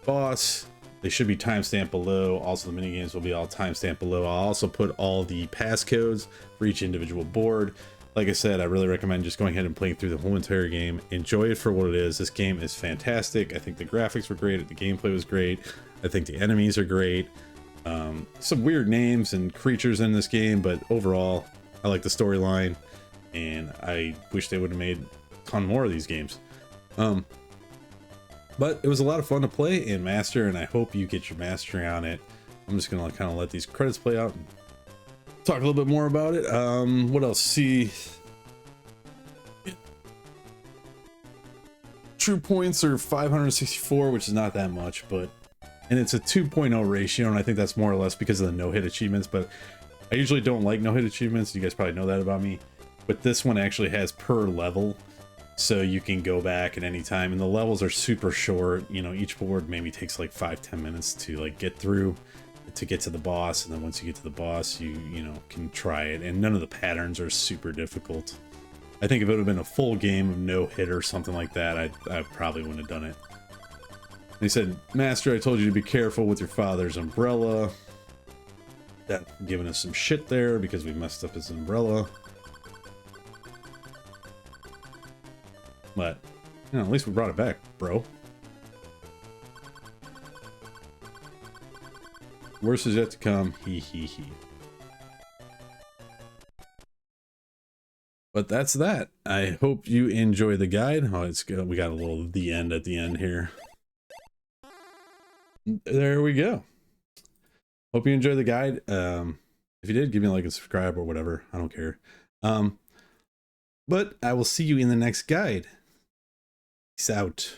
boss, they should be timestamped below. Also, the mini games will be all timestamped below. I'll also put all the passcodes for each individual board. Like I said, I really recommend just going ahead and playing through the whole entire game. Enjoy it for what it is. This game is fantastic. I think the graphics were great. The gameplay was great. I think the enemies are great. Some weird names and creatures in this game, but overall, I like the storyline, and I wish they would have made a ton more of these games. But it was a lot of fun to play and master, and I hope you get your mastery on it. I'm just gonna kind of let these credits play out and talk a little bit more about it. What else? See, true points are 564, which is not that much, but and it's a 2.0 ratio, and I think that's more or less because of the no-hit achievements. But I usually don't like no-hit achievements. You guys probably know that about me. But this one actually has per level, so you can go back at any time, and the levels are super short. You know, each board maybe takes like 5-10 minutes to like get through to get to the boss, and then once you get to the boss, you know, can try it. And none of the patterns are super difficult. I think if it would have been a full game of no hit or something like that, I probably wouldn't have done it. He said, Master, I told you to be careful with your father's umbrella. That giving us some shit there because we messed up his umbrella. But, you know, at least we brought it back, bro. Worse is yet to come. He he he. But that's that. I hope you enjoy the guide. Oh, it's good. We got a little the end at the end here. There we go. Hope you enjoy the guide. If you did, give me a like and subscribe or whatever. I don't care. But I will see you in the next guide. Peace out.